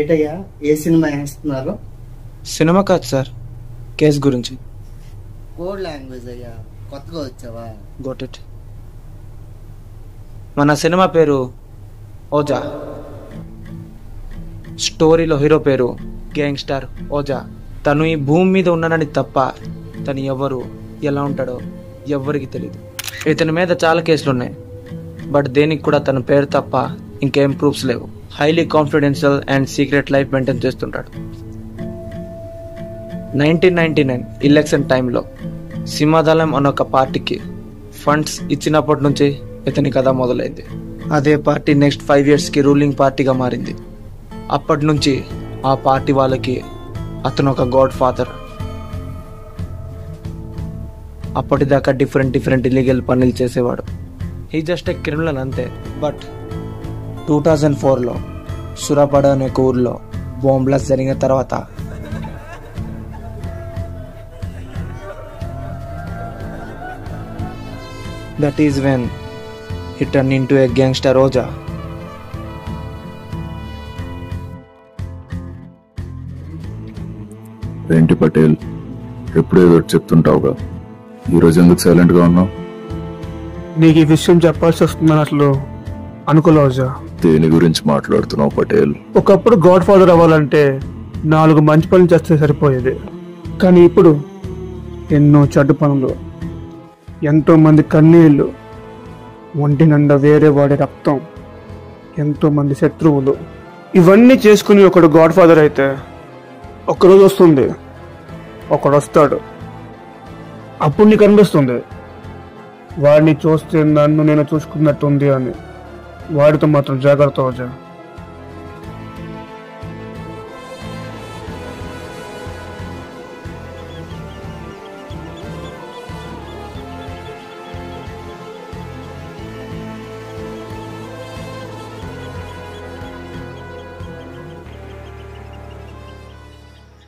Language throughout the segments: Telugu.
ఏటయ్యా ఏ సినిమా వేస్తున్నారు? సినిమా కాదు సార్, కేస్ గురించి. కోడ్ లాంగ్వేజ్ అయ్యా, కొత్తగా వచ్చావా? Got it. మన సినిమా పేరు ఓజా. స్టోరీలో హీరో పేరు గ్యాంగ్స్టర్ ఓజా. తను ఈ భూమి మీద ఉన్నానని తప్ప తను ఎవరు ఎలా ఉంటాడో ఎవ్వరికి తెలియదు. ఇతని మీద చాలా కేసులు ఉన్నాయి, బట్ దేనికి కూడా తన పేరు తప్ప ఇంకేం ప్రూఫ్స్ లేవు. Highly confidential and secret life maintain చేస్తుంటాడు. 1999 ఎలక్షన్ టైంలో సింహాదళం అన్న ఒక పార్టీకి ఫండ్స్ ఇచ్చినప్పటి నుంచి ఇతని కథ మొదలైంది. అదే పార్టీ నెక్స్ట్ 5 yearsకి రూలింగ్ పార్టీగా మారింది. అప్పటి నుంచి ఆ పార్టీ వాళ్ళకి అతను ఒక గాడ్ ఫాదర్. అప్పటిదాకా డిఫరెంట్ ఇల్లీగల్ పనులు చేసేవాడు. హీ జస్ట్ ఏ క్రిమినల్ అంతే. బట్ 2004లో సురపడ అనే ఒక ఊర్లో బాంబ్ బ్లాస్ట్ జరిగిన తర్వాత that is when he turned into a gangster Oja. ఏంటి పటేల్, ఎప్పుడేదో చెప్తుంటావుగా, ఈరోజు ఎందుకు సైలెంట్గా ఉన్నావు? నీకు ఈ విషయం చెప్పాల్సి వస్తుందని అసలు అనుకోలేజా. దేని గురించి మాట్లాడుతున్నావు పటేల్? ఒకప్పుడు గాడ్ ఫాదర్ అవ్వాలంటే 4 మంచి పనులు చేస్తే సరిపోయేది, కానీ ఇప్పుడు ఎన్నో చెడ్డ పనులు, ఎంతో మంది కన్నీళ్ళు, ఒంటి నిండా వేరే వాడి రక్తం, ఎంతో మంది శత్రువులు, ఇవన్నీ చేసుకుని ఒకడు గాడ్ ఫాదర్ అయితే ఒక్కరోజు వస్తుంది, ఒకడు వస్తాడు, అప్పుడు నీకు అనిపిస్తుంది వాడిని చూస్తే నన్ను నేను చూసుకున్నట్టుంది అని. వాడితో మాత్రం జాగ్రత్త అవజా.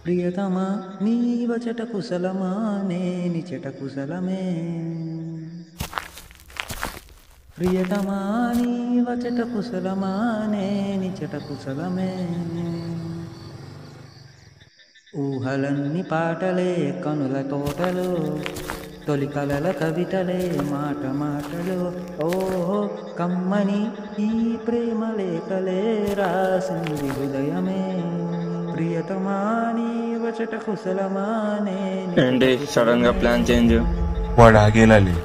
ప్రియతమా నీవ చెట కుశలమా నేని చెట కుశలమే. ప్రియతమా నీవ చెట కుశలమా నేని చెట కుశలమే. ఊహలన్నీ పాటలే కనుల తోటలు, తొలి కలల కవితలే మాట మాటలు. ఓహో కమ్మని ఈ ప్రేమ లేఖలే రాసింది హృదయమే. ప్రియతమా నీవ చెట కుశలమా నేని. ఏంటి సడన్ గా ప్లాన్ చేంజ్? వాడు ఆగేలా లేదు,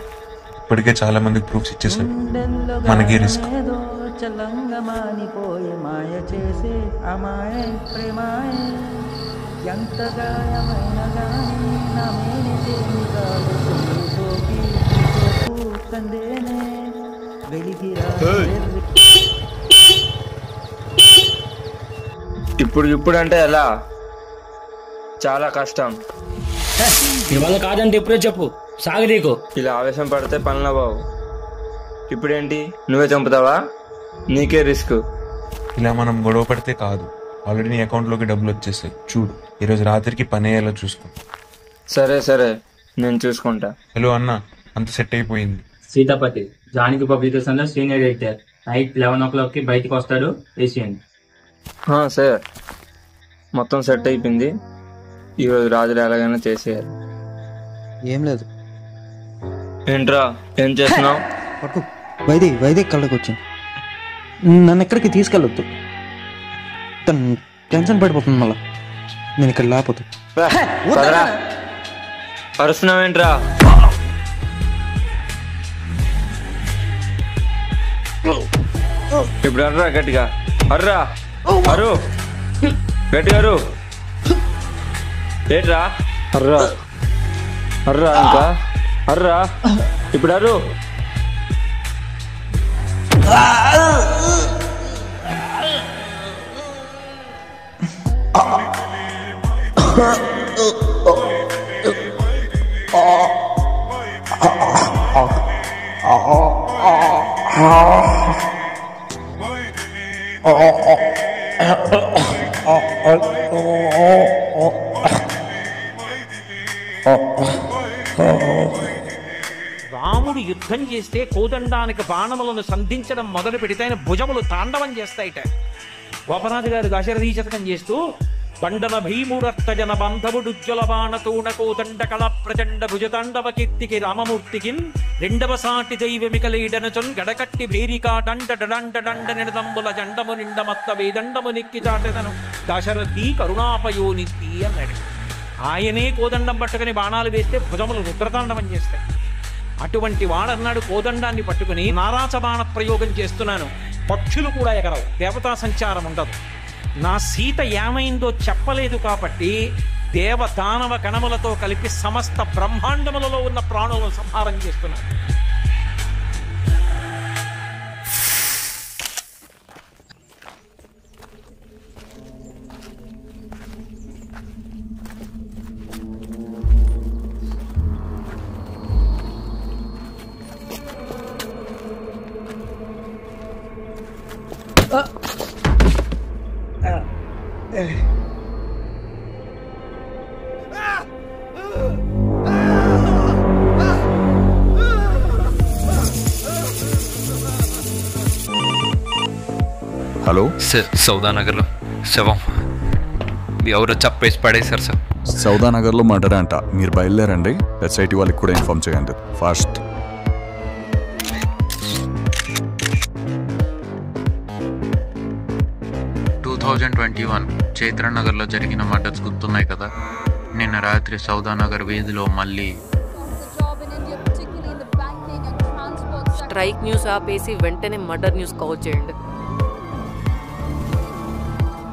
ఇప్పటికే చాలా మందికి ప్రూఫ్స్ ఇచ్చేసాడు, మనకి రిస్క్. చల్లంగా మానిపోయే మాయ చేసే అమాయ ప్రేమాయే. ఎంత గాయమైన గాని నా మేని చేయి కాదు సోకి కందేనే వెలిగిరా. ఇప్పుడు అంటే ఎలా? చాలా కష్టం. ఇవాళ కాదంటే ఇప్పుడే చెప్పు, సాగదీకు. ఇలా ఆవేశం పడితే పనుల బావు. ఇప్పుడేంటి, నువ్వే చంపుతావా? నీకే రిస్క్. ఇలా మనం గొడవ పడితే కాదు, ఆల్రెడీ నీ అకౌంట్లోకి డబ్బులు వచ్చేసాయి. చూడు, ఈరోజు రాత్రికి పని అయ్యేలా చూసుకో. సరే నేను చూసుకుంటా. హలో అన్న, అంత సెట్ అయిపోయింది. సీతాపతి జానికి పబ్లికేషన్ లో సీనియర్ ఎడిటర్. నైట్ 11 o'clock బయటకు వస్తాడు, వేసేయండి. సార్ మొత్తం సెట్ అయిపోయింది. ఈరోజు రాజులు ఎలాగైనా చేసేయాలి. ఏం లేదు. ఏంట్రా ఏం చేస్తున్నావు? వైదే కళ్ళకి వచ్చి నన్ను ఎక్కడికి తీసుకెళ్ళొద్దు, తను టెన్షన్ పడిపోతుంది. మళ్ళా నేను ఇక్కడ లేకపోతే అరుస్తున్నావేంట్రా? ఇప్పుడు అర్రా గట్టిగా, అర్రా అరు గట్టిగా అరు. ఏంట్రా అర్రా ఇంకా అర్రా, ఇప్పుడు అరు. రాముడు యుద్ధం చేస్తే కోదండానికి బాణములను సంధించడం మొదలు పెడితే ఆయన భుజములు తాండవం చేస్తాయిట. గోపనాథ్ గారు దశరథీ శతకం చేస్తూ బండన భీముడర్తజన బంధవుడుజ్వల బాణతోణకోదండ కళ ప్రచండ భుజతాండవ కీర్తికి రామమూర్తికి రెండవ సాటి దైవమికలీడనచొన్ గడకట్టి భేరికా దండ డండ దండ నిడదంబుల జండము నిండమత్త వేదండము నిక్కి చాటెదను దశరథి కరుణాపయోనిధి అన్నాడు. ఆయనే కోదండం పట్టుకుని బాణాలు వేస్తే భుజములు రుద్రతాండవం చేస్తాయి. అటువంటి వాడన్నాడు కోదండాన్ని పట్టుకుని నారాచ బాణ ప్రయోగం చేస్తున్నాను, పక్షులు కూడా ఎగరవు, దేవతా సంచారం ఉండదు. నా సీత ఏమైందో చెప్పలేదు కాబట్టి దేవదానవ గణములతో కలిపి సమస్త బ్రహ్మాండములలో ఉన్న ప్రాణులను సంహారం చేస్తున్నాను. హలో సార్, సౌదానగర్లో శవం ఎవరో చప్పేసి పడేశారు సార్. సౌదానగర్లో మర్డర్ అంట. మీరు బయలుదేరండి, ఎస్ఐటి వాళ్ళకి కూడా ఇన్ఫార్మ్ చేయండి ఫాస్ట్. చైత్రనగర్లో జరిగిన మర్డర్స్ గుర్తున్నాయి కదా. నిన్న రాత్రి సౌదానగర్ వీధిలో మళ్ళీ స్ట్రైక్ న్యూస్ ఆపేసి వెంటనే మర్డర్ న్యూస్ కవర్ చేయండి.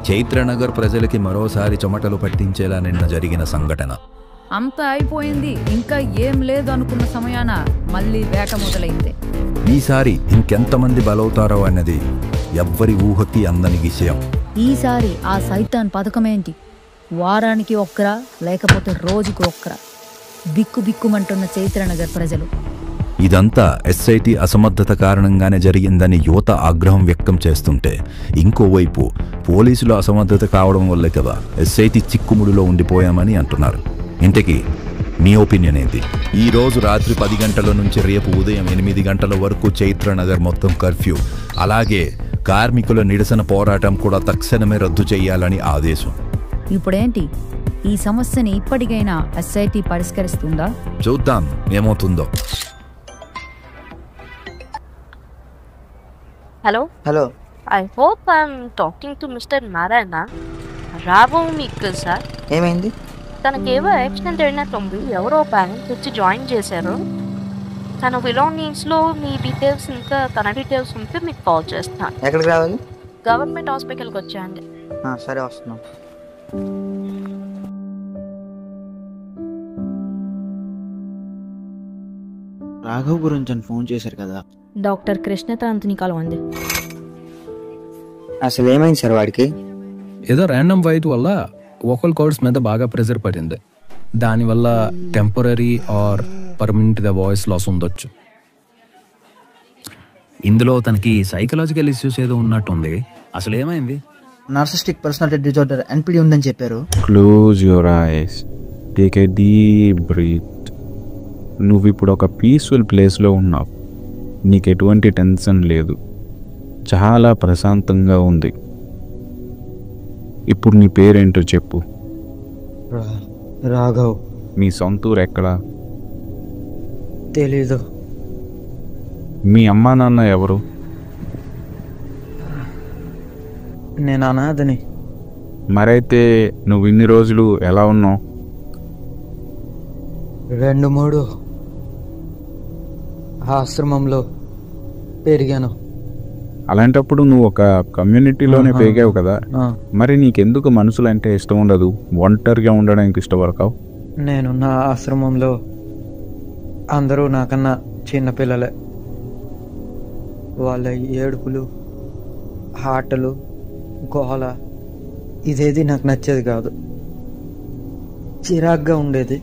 చైత్రనగర్ ప్రజలకి మరోసారి చెమటలు పట్టించేలా నిన్న జరిగిన సంఘటన. అంతా అయిపోయింది, ఇంకా ఏం లేదు అనుకున్న సమయాన మళ్ళీ వేట మొదలైంది. ఈసారి ఇంకెంతమంది బలవుతారో అన్నది ఎవ్వరి ఊహకి అందని విషయం. ఈసారి ఆ సైతాన్ పథకమేంటి? వారానికి ఒక్కరా లేకపోతే రోజుకు ఒక్కరా? బిక్కు బిక్కుమంటున్న చైత్రనగర్ ప్రజలు. ఇదంతా ఎస్ఐటి అసమర్థత కారణంగానే జరిగిందని యువత ఆగ్రహం వ్యక్తం చేస్తుంటే, ఇంకోవైపు పోలీసులు అసమర్థత కావడం వల్లే కదా ఎస్ఐటి చిక్కుముడిలో ఉండిపోయామని అంటున్నారు. ఇంతకీ మీ ఒపీనియన్ ఏంటి? ఈ రోజు రాత్రి 10 గంటల నుంచి రేపు ఉదయం 8 గంటల వరకు చైత్రనగర్ మొత్తం కర్ఫ్యూ, అలాగే కార్మికుల నిరసన పోరాటం కూడా తక్షణమే రద్దు చేయాలని ఆదేశం. ఇప్పుడేంటి, ఈ సమస్యని ఇప్పటికైనా ఎస్ఐటి పరిష్కరిస్తుందా? చూద్దాం ఏమవుతుందో. Hello hello, I hope I'm talking to mister Narayana. రాబో మీకు సార్ ఏమైంది? తనకేవో యాక్సిడెంట్ అయినట్టుంది. ఎవరో పేరెంట్స్ వచ్చి జాయిన్ చేశారు. తన బిలాంగింగ్స్లో మీ డీటెయిల్స్ ఇంకా తన డీటెయిల్స్ ఉంటే మీకు కాల్ చేస్తాను. ఎక్కడికి రావాలి? గవర్నమెంట్ హాస్పిటల్కి వచ్చాయండి. సరే, వస్తున్నాం. రాఘవ్ గురించి అని ఫోన్ చేశారు కదా. డాక్టర్ కృష్ణకాంత్ని కలవండి. అసలు ఏమైంది సార్ వాడికి? ఏదో ర్యాండమ్ వైట్ వల్ల వోకల్ కార్డ్స్ మీద బాగా ప్రెజర్ పడింది. దానివల్ల temporary or permanent voice loss ఉండొచ్చు. ఇందులో తనకి సైకలాజికల్ ఇష్యూస్ ఏదో ఉన్నట్టుంది. అసలు ఏమైంది? నార్సిస్టిక్ పర్సనాలిటీ డిజార్డర్ ఎన్పిడి ఉందని చెప్పారు. Close your eyes, take a deep breath. నువ్వు ఇప్పుడు ఒక పీస్ఫుల్ ప్లేస్లో ఉన్నావు. నీకు ఎటువంటి టెన్షన్ లేదు, చాలా ప్రశాంతంగా ఉంది. ఇప్పుడు నీ పేరేంటో చెప్పు. రాఘవ్. మీ సొంతూరు ఎక్కడా? తెలీదు. మీ అమ్మా నాన్న ఎవరు? నేను అనాథని. మరైతే నువ్వు ఇన్ని రోజులు ఎలా ఉన్నావు? 2-3 ఆశ్రమంలో పెరిగాను. అలాంటప్పుడు నువ్వు ఒక కమ్యూనిటీలోనే పెరిగావు కదా, మరి నీకెందుకు మనుషులంటే ఇష్టం ఉండదు? ఒంటరిగా ఉండడానికి ఇష్టపడతావు? నేను నా ఆశ్రమంలో అందరూ నాకన్నా చిన్నపిల్లలే. వాళ్ళ ఏడుపులు, ఆటలు, గోల ఇదేది నాకు నచ్చేది కాదు. చిరాగ్గా ఉండేది.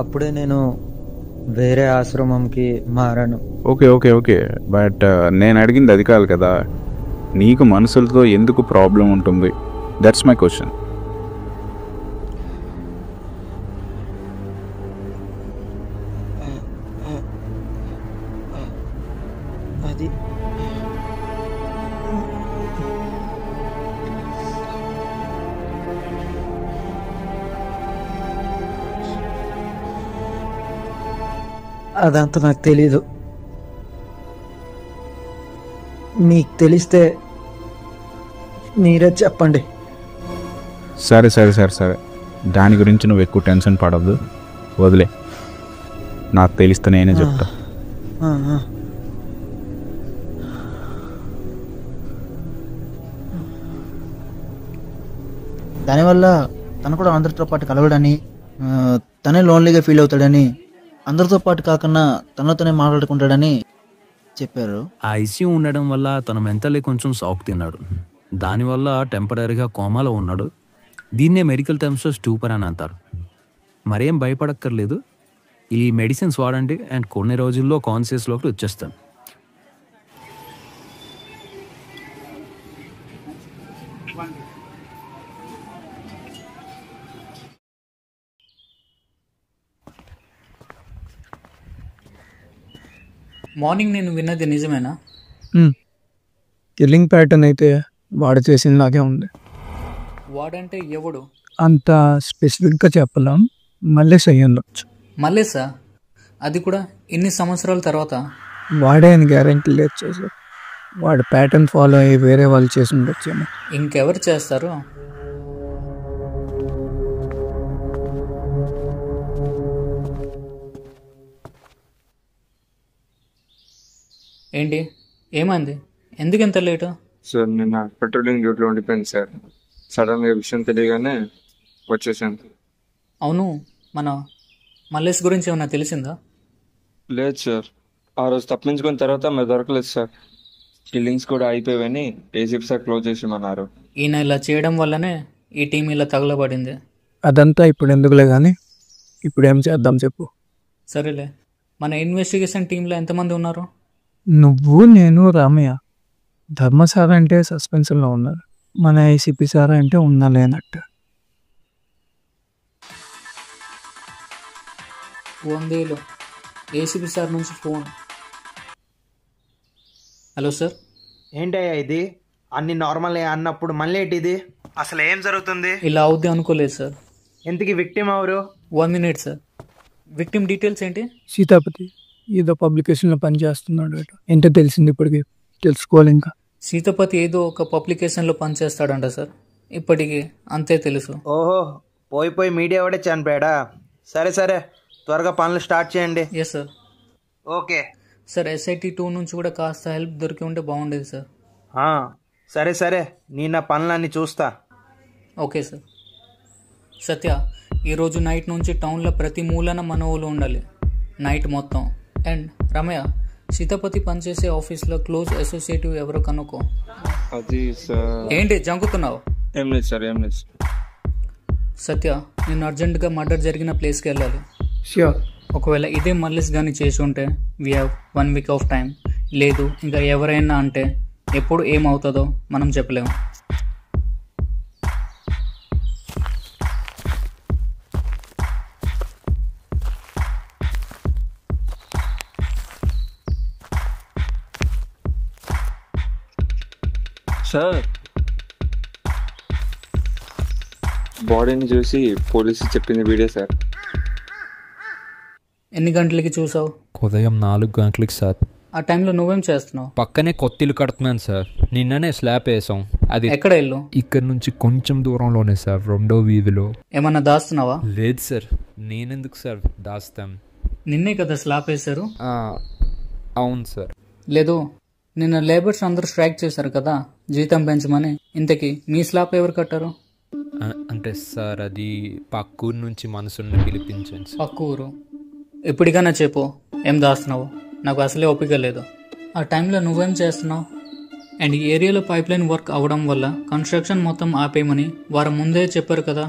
అప్పుడే నేను వేరే ఆశ్రమంకి మారాను. ఓకే ఓకే ఓకే, బట్ నేను అడిగింది అది కాదు కదా. నీకు మనుషులతో ఎందుకు ప్రాబ్లం ఉంటుంది? That's my question. అది అదంతా నాకు తెలీదు. మీకు తెలిస్తే మీరే చెప్పండి. సరే సరే సరే సరే, దాని గురించి నువ్వు ఎక్కువ టెన్షన్ పడద్దు, వదిలే. నాకు తెలిస్తే నేనే చెప్తా. దానివల్ల తను కూడా అందరితో పాటు కలవడని, తనే లోన్లీగా ఫీల్ అవుతాడని, అందరితో పాటు కాకుండా తనతోనే మాట్లాడుకుంటాడని చెప్పారు. ఆ ఐసీయూ ఉండడం వల్ల తన మెంటల్లీ కొంచెం షాక్ తిన్నాడు. దానివల్ల టెంపరీగా కోమాలో ఉన్నాడు. దీన్నే మెడికల్ టర్మ్స్లో స్టూపర్ అని అంటారు. మరేం భయపడక్కర్లేదు, ఈ మెడిసిన్స్ వాడండి అండ్ కొన్ని రోజుల్లో కాన్షియస్లోకి వచ్చేస్తాను. మార్నింగ్ నేను విన్నది నిజమేనా? కిల్లింగ్ ప్యాటర్న్ అయితే వాడు చేసినలాగే ఉంది. వాడంటే ఎవడు? అంత స్పెసిఫిక్గా చెప్పలేం, మల్లేష్ అయ్యి ఉండొచ్చు. మల్లేసా? అది కూడా ఇన్ని సంవత్సరాల తర్వాత? వాడే అని గ్యారెంటీ లేదు చేశారు. వాడు ప్యాటర్న్ ఫాలో అయ్యి వేరే వాళ్ళు చేసి ఉండొచ్చేమో. ఇంకెవరు చేస్తారు? ఏంటి, ఏమైంది? ఎందుకు ఎంత లేటు? సార్ నిన్న పెట్రోలింగ్ డ్యూటీలో ఉండిపోయింది సార్. సడన్గా విషయం తెలియగానే వచ్చేసాను. అవును, మన మల్లేష్ గురించి ఏమన్నా తెలిసిందా? లేదు సార్, ఆ రోజు తప్పించుకున్న తర్వాత మరి దొరకలేదు సార్. కిల్లింగ్స్ కూడా అయిపోయావని ఏసీపీ సార్ క్లోజ్ చేసేమన్నారు. ఈయన ఇలా చేయడం వల్లనే ఈ టీం ఇలా తగలబడింది. అదంతా ఇప్పుడు ఎందుకులే కానీ, ఇప్పుడు ఏం చేద్దాం చెప్పు. సరేలే, మన ఇన్వెస్టిగేషన్ టీంలో ఎంతమంది ఉన్నారు? నువ్వు, నేను, రామయ్య. ధర్మ సార్ అంటే సస్పెన్షన్లో ఉన్నారు, మన ఏసీపీ సార్ అంటే ఉన్నా లేనట్టు. 100 ఏసీపీ సార్ నుంచి ఫోన్. Hello sir. ఏంటయ్యా ఇది? అన్ని నార్మల్ అన్నప్పుడు మళ్ళీ ఏంటి ఇది? అసలు ఏం జరుగుతుంది? ఇలా అవుద్ది అనుకోలేదు సార్. ఎంతకి విక్టిమ్ ఎవరు? 1 మినిట్ సార్. విక్టిమ్ డీటెయిల్స్ ఏంటి? సీతాపతి ఏదో పబ్లికేషన్లో పనిచేస్తున్నాడు. ఏంటో తెలిసింది, ఇప్పటికి తెలుసుకోవాలి ఇంకా. సీతాపతి ఏదో ఒక పబ్లికేషన్లో పనిచేస్తాడంట సార్. ఇప్పటికి అంతే తెలుసు. ఓహో, పోయి మీడియా వాడే చనిపోయాడా? సరే సరే, త్వరగా పనులు స్టార్ట్ చేయండి. Yes sir. Okay sir, SIT 2 నుంచి కూడా కాస్త హెల్ప్ దొరికి ఉంటే బాగుండేది సార్. సరే సరే, నేను నా పనులన్నీ చూస్తా. Okay sir. సత్య, ఈరోజు నైట్ నుంచి టౌన్లో ప్రతి మూలన మన ఊళ్ళో ఉండాలి, నైట్ మొత్తం. అండ్ రమయ్య, సీతాపతి పనిచేసే ఆఫీస్లో క్లోజ్ అసోసియేటివ్ ఎవరో కనుక్కో. అది సార్. ఏంటి జంకుతున్నావు? ఏం లేదు సార్, ఏం లేదు. సత్య, నేను అర్జెంటుగా మర్డర్ జరిగిన ప్లేస్కి వెళ్ళాలి. ష్యూర్. ఒకవేళ ఇదే మల్లేష్ కానీ చేసి ఉంటే we have 1 week off time. లేదు ఇంకా ఎవరైనా అంటే ఎప్పుడు ఏమవుతుందో మనం చెప్పలేము. సార్, బాడీని చూసి పోలీసు చెప్పింది వీడియో సార్. ఎన్ని గంటలకి చూసావు? ఉదయం 4 గంటలకి సార్. ఆ టైంలో నువ్వేం చేస్తున్నావు? పక్కనే కొత్త ఇల్లు కడుతున్నాను సార్. నిన్ననే స్లాబ్ వేసాం. అది ఎక్కడ ఇల్లు? ఇక్కడ నుంచి కొంచెం దూరంలోనే సార్, 2వ వీధిలో. ఏమన్నా దాస్తున్నావా? లేదు సార్, నేనెందుకు సార్ దాస్తాం. నిన్నే కదా స్లాబ్ వేశారు? అవును సార్. లేదు, నిన్న లేబర్స్ అందరూ స్ట్రైక్ చేశారు కదా జీతం పెంచమని. ఇంతకీ మీ స్లాబ్ ఎవరు కట్టారు? అంటే సార్, అది పక్కూరు నుంచి మనుషుల్ని పిలిపించాను సార్. పక్కూరు? ఇప్పటికైనా చెప్పు, ఏం దాస్తున్నావు? నాకు అసలే ఓపిక లేదు. ఆ టైంలో నువ్వేం చేస్తున్నావు? అండ్ ఈ ఏరియాలో పైప్ లైన్ వర్క్ అవ్వడం వల్ల కన్స్ట్రక్షన్ మొత్తం ఆపేయమని వారం ముందే చెప్పారు కదా.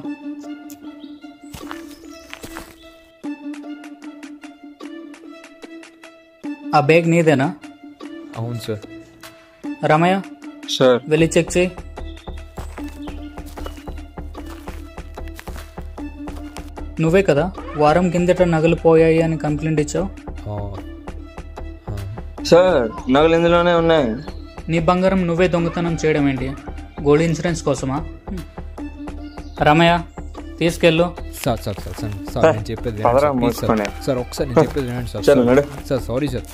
ఆ బ్యాగ్ నీదేనా? అవును సార్. రమయ్య సార్, వెళ్ళి చెక్ చేయి. నువ్వే కదా వారం కిందట నగలు పోయాయి అని కంప్లైంట్ ఇచ్చావు? సార్, నగలు ఇందులోనే ఉన్నాయి. నీ బంగారం నువ్వే దొంగతనం చేయడం ఏంటి? గోల్డ్ ఇన్సూరెన్స్ కోసమా? రమయ్య తీసుకెళ్ళు. Sir sir sir sir sir నేను చెప్పేది పదరా వినండి సార్. మూసుకొని. సార్ ఒకసారి నేను చెప్పేది వినండి సార్. చలో, నడు. Sir sorry sir.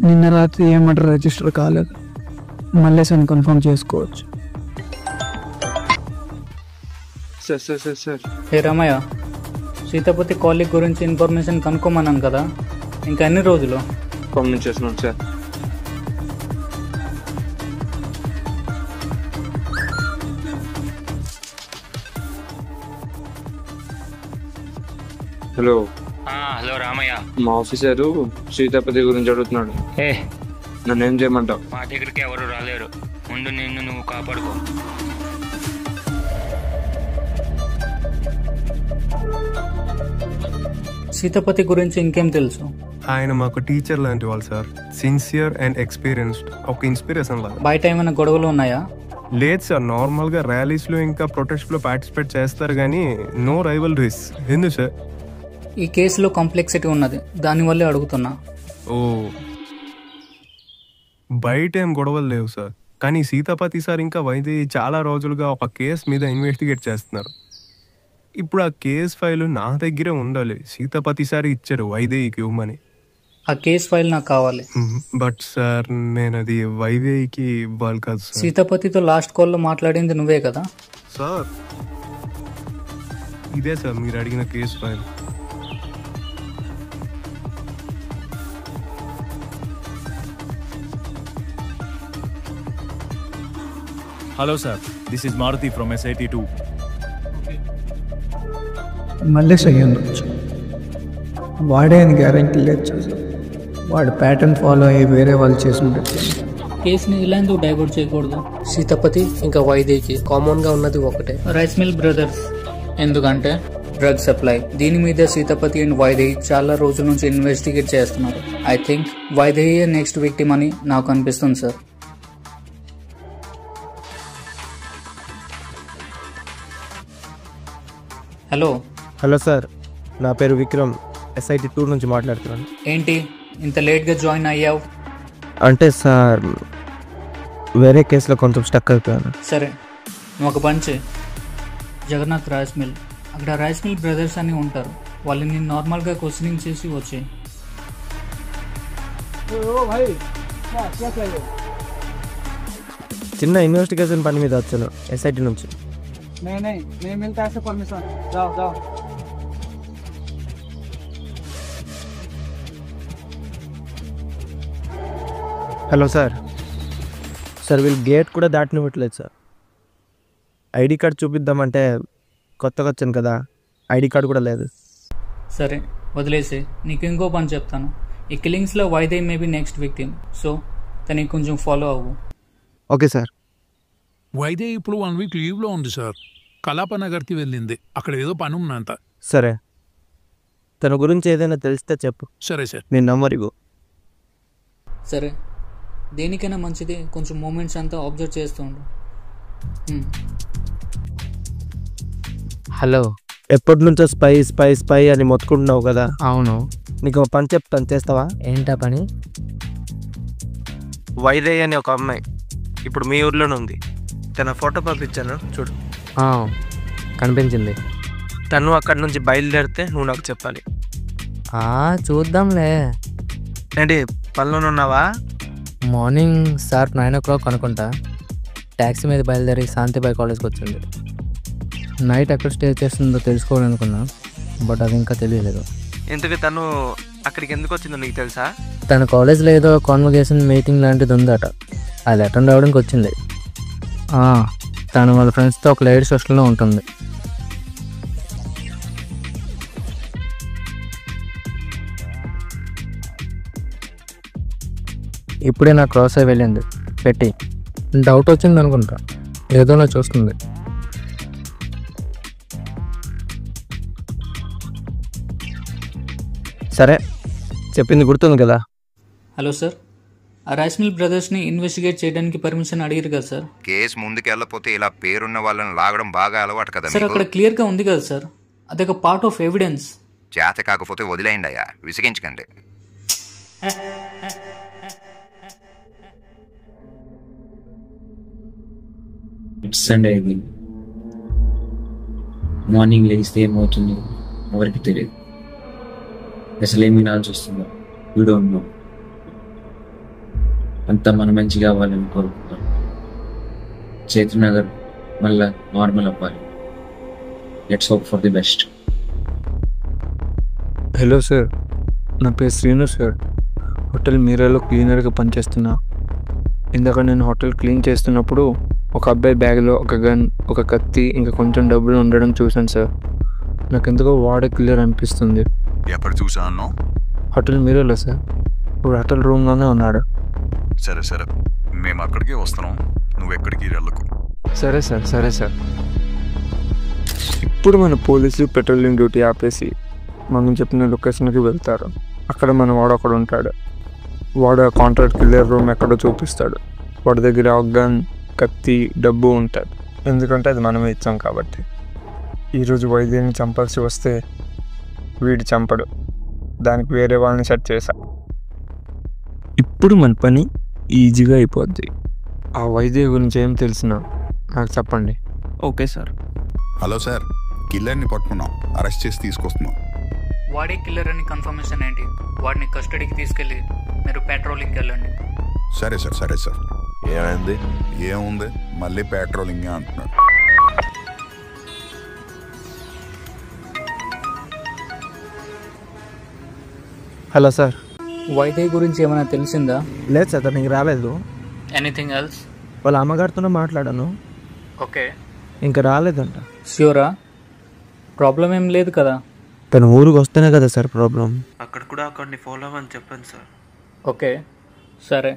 నిన్న రాత్రి ఏ మర్డర్ రిజిస్టర్ కాలేదు. మల్లేశని కన్ఫర్మ్ చేసుకోవచ్చు. సార్ సార్ సార్ సార్ ఏ రమయ్య, సీతాపతి కాలేజ్ గురించి ఇన్ఫర్మేషన్ కనుక్కోమన్నాను కదా, ఇంకా ఎన్ని రోజులు? పంపించేస్తున్నాను సార్. హలో హలో రామయ్య, మా ఆఫీసరు సీతాపతి గురించి అడుగుతున్నాడు. నన్ను ఏం చేయమంటావు? మా దగ్గరికి ఎవరు రాలేరు, ముందు నిన్ను నువ్వు కాపాడుకో. సీతాపతి గురించి ఇంకేం తెలుసు? ఆయన మాకు టీచర్ లాంటి వాళ్ళు సార్. సిన్సియర్ అండ్ ఎక్స్పీరియన్స్డ్, ఒక ఇన్స్పిరేషన్ లాగా. బయట ఏమైనా గొడవలు ఉన్నాయా? లేదు సార్, నార్మల్గా ర్యాలీస్లో ఇంకా ప్రొటెస్ట్లో పార్టిసిపేట్ చేస్తారు కానీ నో రైవల్రీస్. ఎందుకు సార్? ఈ కేసులో కాంప్లెక్సిటీ ఉన్నది, దానివల్లే అడుగుతున్నా. ఓ, బయట ఏం గొడవలు లేవు సార్, కానీ సీతాపతి సార్ ఇంకా వైదేహి చాలా రోజులుగా ఒక కేసు మీద ఇన్వెస్టిగేట్ చేస్తున్నారు. ఇప్పుడు ఆ కేసు ఫైల్ నా దగ్గరే ఉండాలి. సీతాపతి సార్ ఇచ్చారు వైదేహికి ఇవ్వమని. ఆ కేసు ఫైల్ నాకు కావాలి. బట్ సార్, నేను అది వైదేహికి ఇవ్వాలి కాదు సార్. సీతాపతితో లాస్ట్ కాల్లో మాట్లాడింది నువ్వే కదా? సార్ ఇదే సార్ మీరు అడిగిన case file. Hello sir, this is Maruti from SIT2. Mallesh అయ్యి ఉండొచ్చు. వాడే అని గ్యారంటీ లేదు చూసాం. వాడు ప్యాటర్న్ ఫాలో అయ్యి వేరే వాళ్ళు చేసి ఉండొచ్చు. కేసుని ఇలా ఎందుకు డైవర్ట్ చేయకూడదు? సీతాపతి ఇంకా వైదేహికి కామన్ గా ఉన్నది ఒకటే, రైస్ మిల్ బ్రదర్స్. ఎందుకంటే డ్రగ్ సప్లై. దీని మీద సీతాపతి అండ్ వైదేహి చాలా రోజుల నుంచి ఇన్వెస్టిగేట్ చేస్తున్నారు. I think Vaidehi next victim అని నాకు అనిపిస్తుంది సార్. హలో. హలో సార్, నా పేరు విక్రమ్, SIT2 నుంచి మాట్లాడుతున్నాను. ఏంటి ఇంత లేట్గా జాయిన్ అయ్యావు? అంటే సార్, వేరే కేసులో కొంచెం స్టక్ అయిపోయాను. సరే, నువ్వు ఒక పని చేయి. జగన్నాథ్ రైస్ మిల్, అక్కడ రైస్ మిల్ బ్రదర్స్ అని ఉంటారు. వాళ్ళని నార్మల్గా క్వశ్చనింగ్ చేసి వచ్చాయి. చిన్న ఇన్వెస్టిగేషన్ పని మీద వచ్చాను SIT నుంచి. नहीं मिलता है परमिशन. जाओ जाओ. Hello sir. సార్ వీళ్ళు గేట్ కూడా దాటనివ్వట్లేదు సార్. ఐడి కార్డ్ చూపిద్దామంటే కొత్తగా వచ్చాను కదా, ఐడి కార్డ్ కూడా లేదు. సరే వదిలేసి, నీకు ఇంకో పని చెప్తాను. ఈ కిల్లింగ్స్లో Vaidehi maybe next victim, so తనకి కొంచెం ఫాలో అవ్వు. Okay sir. వైదేహి ఇప్పుడు 1 వీక్ లీవ్లో ఉంది సార్. కలాపనగర్కి వెళ్ళింది, అక్కడ ఏదో పని ఉన్నంత. సరే, తన గురించి ఏదైనా తెలిస్తే చెప్పు. సరే సార్. నీ నంబర్ ఇవ్వు. సరే, దేనికైనా మంచిది కొంచెం మూమెంట్స్ అంతా అబ్జర్వ్ చేస్తూ ఉండు. హలో. ఎప్పటి నుంచో స్పై స్పై స్పై అని మొత్తుకుంటున్నావు కదా. అవును. నీకు ఒక పని చెప్తాను, చేస్తావా? ఏంటా పని? వైదేహి అని ఒక అమ్మాయి ఇప్పుడు మీ ఊర్లోనే ఉంది. తన ఫోటో పంపించాను చూడు. కనిపించింది. తను అక్కడి నుంచి బయలుదేరితే నువ్వు నాకు చెప్పాలి. చూద్దాంలే. ఏంటి పనిలోనే ఉన్నావా? మార్నింగ్ షార్ప్ 9 o'clock అనుకుంటా ట్యాక్సీ మీద బయలుదేరి శాంతిబాయి కాలేజ్కి వచ్చింది. నైట్ ఎక్కడ స్టే చేస్తుందో తెలుసుకోవాలనుకున్నా, బట్ అది ఇంకా తెలియలేదు. ఇంతకీ తను అక్కడికి ఎందుకు వచ్చిందో నీకు తెలుసా? తన కాలేజ్లో ఏదో కాన్వకేషన్ మీటింగ్ లాంటిది ఉందట, అది అటెండ్ అవ్వడానికి వచ్చింది. తను వాళ్ళ ఫ్రెండ్స్తో ఒక లేడీస్ హాస్టల్లో ఉంటుంది. ఇప్పుడే నాకు క్రాస్ అయి వెళ్ళింది పెట్టి. డౌట్ వచ్చింది అనుకుంటా, ఏదోలా చూస్తుంది. సరే, చెప్పింది గుర్తుంది కదా. హలో సార్, ఆ రైస్ మిల్ బ్రదర్స్ని ఇన్వెస్టిగేట్ చేయడానికి పర్మిషన్ అడిగారు కదా సార్. కేసు ముందుకెళ్ళకపోతే ఇలా పేరున్న వాళ్ళని లాగడం బాగా అలవాటు కదా సార్ అక్కడ క్లియర్గా ఉంది కదా సార్, అదొక పార్ట్ ఆఫ్ ఎవిడెన్స్. చేత కాకపోతే వదిలేయండి అయ్యా, విసిగించకండి. సండే ఈవినింగ్ మార్నింగ్ లేస్తే ఏమవుతుందో ఎవరికి తెలియదు. అసలు ఏమి వినాల్సి వస్తుందో యూ డోంట్ నో. అంతా మనం మంచి కావాలని కోరుకుంటాం. చైతన్యనగర్ మళ్ళా నార్మల్ అవ్వాలి. Let's hope for the best. Hello sir, నా పేరు శ్రీను సార్. హోటల్ మీరాలో క్లీనర్గా పనిచేస్తున్నా. ఇందాక నేను హోటల్ క్లీన్ చేస్తున్నప్పుడు ఒక అబ్బాయి బ్యాగ్లో ఒక గన్, ఒక కత్తి, ఇంకా కొంచెం డబ్బులు ఉండడం చూశాను సార్. నాకు ఎందుకో వాడే క్లియర్ అనిపిస్తుంది. ఎప్పుడు చూసాను? హోటల్ మీరాలో సార్. ఇప్పుడు హోటల్ రూమ్లోనే ఉన్నాడు. సరే సరే, మేము అక్కడికి వస్తున్నాం, నువ్వు ఎక్కడికి వెళ్ళకు. సరే సార్, సరే సార్. ఇప్పుడు మన పోలీసులు పెట్రోలింగ్ డ్యూటీ ఆపేసి మనం చెప్పిన లొకేషన్కి వెళ్తారు. అక్కడ మన వాడు అక్కడ ఉంటాడు. వాడు ఆ కాంట్రాక్ట్ కిల్లర్ రూమ్ ఎక్కడో చూపిస్తాడు. వాడి దగ్గర ఒక గన్, కత్తి, డబ్బు ఉంటుంది. ఎందుకంటే అది మనమే ఇచ్చాం కాబట్టి. ఈరోజు వైద్యుని చంపాల్సి వస్తే వీడు చంపడు, దానికి వేరే వాళ్ళని సెట్ చేశా. ఇప్పుడు మన పని ఈజీగా అయిపోద్ది. ఆ వైద్య గురించి ఏం తెలిసినా నాకు చెప్పండి. Okay sir. హలో సార్, కిల్లర్ని పట్టుకున్నాం, అరెస్ట్ చేసి తీసుకొస్తున్నాం. వాడే కిల్లర్ అని కన్ఫర్మేషన్ ఏంటి? వాడిని కస్టడీకి తీసుకెళ్ళి మీరు పెట్రోలింగ్కి వెళ్ళండి. సరే సార్, సరే సార్. ఏమైంది? ఏముంది, మళ్ళీ పెట్రోలింగ్ అంటున్నాడు. Hello sir. వైదేహి గురించి ఏమైనా తెలిసిందా? లేదు సార్, తనకి రాలేదు. Anything else? వాళ్ళ అమ్మగారితోనే మాట్లాడాను. ఓకే. ఇంకా రాలేదంట. ష్యూరా? ప్రాబ్లం ఏం లేదు కదా? తను ఊరికి వస్తేనే కదా సార్ ప్రాబ్లం. అక్కడ కూడా అక్కడిని ఫాలో అవ్వని చెప్పండి సార్. ఓకే సరే.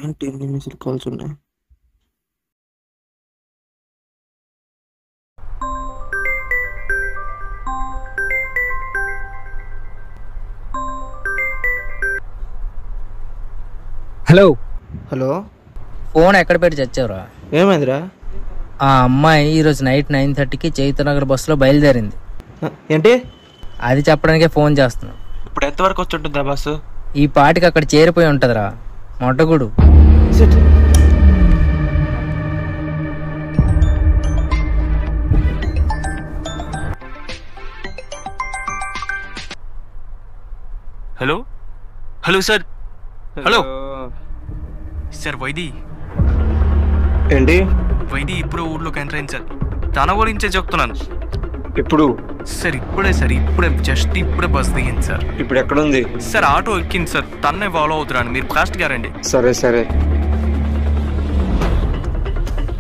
ఏంటి ఎన్ని మిస్డ్ కాల్స్ ఉన్నాయి? హలో హలో, ఫోన్ ఎక్కడ పెట్టి చచ్చావురా? ఏమైందిరా? ఆ అమ్మాయి ఈరోజు నైట్ 9:30కి చైతన్యనగర్ బస్సులో బయలుదేరింది. ఏంటి? అది చెప్పడానికే ఫోన్ చేస్తున్నాను. ఇప్పుడు ఎంతవరకు వచ్చి ఉంటుందా బస్సు? ఈ పాటికి అక్కడ చేరిపోయి ఉంటుందిరా మొట్టగుడు. Hello hello sir, hello sir. Vaidi ఏంటి? వైది ఇప్పుడు ఊర్లోకి ఎంటర్ అయింది సార్. తన గురించే చెప్తున్నాను. ఇప్పుడు సార్ ఇప్పుడే జస్ట్ ఇప్పుడే బస్ దిగింది సార్. ఇప్పుడు ఎక్కడుంది సార్? ఆటో ఎక్కింది సార్. తన్నే ఫాలో అవుతున్నాను, మీరు ఫాస్ట్ గా రండి. సరే సరే.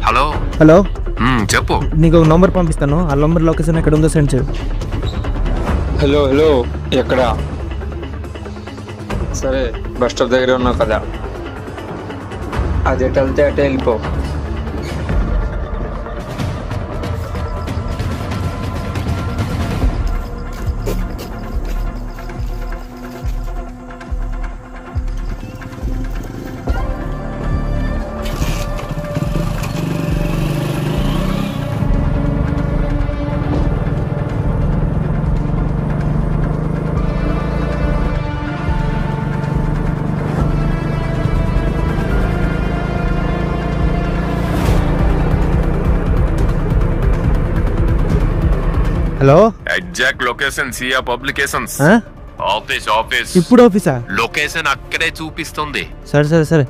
హలో హలో చెప్పు. నీకు ఒక నంబర్ పంపిస్తాను, ఆ నంబర్ లొకేషన్ ఎక్కడ ఉందో సెండ్ చేయి. హలో హలో, ఎక్కడ? సరే, బస్ స్టాప్ దగ్గర ఉన్నావు కదా, అది ఎటు వెళ్తే అటే వెళ్ళిపో. హలో, ఎగ్జాక్ట్ లొకేషన్ సియా పబ్లికేషన్స్. ఆఫీస్. ఇప్పుడు ఆఫీసా? లొకేషన్ అక్కడే చూపిస్తుంది. సరే సరే సరే.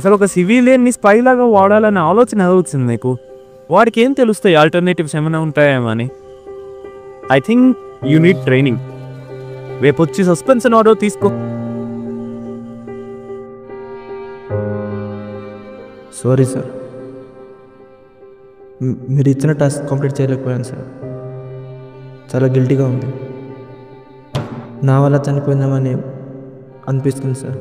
అసలు ఒక సివిలియన్ని స్పై లాగా వాడాలనే ఆలోచన అవుతుంది నీకు? వాడికి ఏం తెలుస్తాయి ఆల్టర్నేటివ్స్ ఏమైనా ఉంటాయేమో అని. I think you need training. రేపు వచ్చి సస్పెన్షన్ ఆర్డర్ తీసుకో. సారీ సార్, మీరు ఇచ్చిన టాస్క్ కంప్లీట్ చేయలేకపోయాను సార్. చాలా గిల్టీగా ఉంది. నా వల్ల చనిపోయిందామని అనిపిస్తుంది సార్.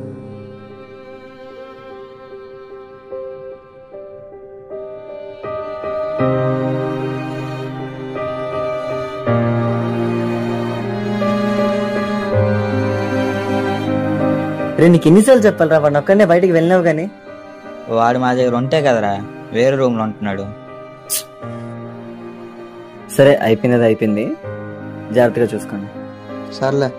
నీకు ఎన్నిసార్లు చెప్పాలరా, వాడిని ఒక్కడనే బయటికి వెళ్ళినావు కానీ. వాడు మా దగ్గర ఉంటే కదరా, వేరే రూమ్ లో ఉంటున్నాడు. సరే, అయిపోయినది అయిపోయింది, జాగ్రత్తగా చూసుకోండి. సర్లే.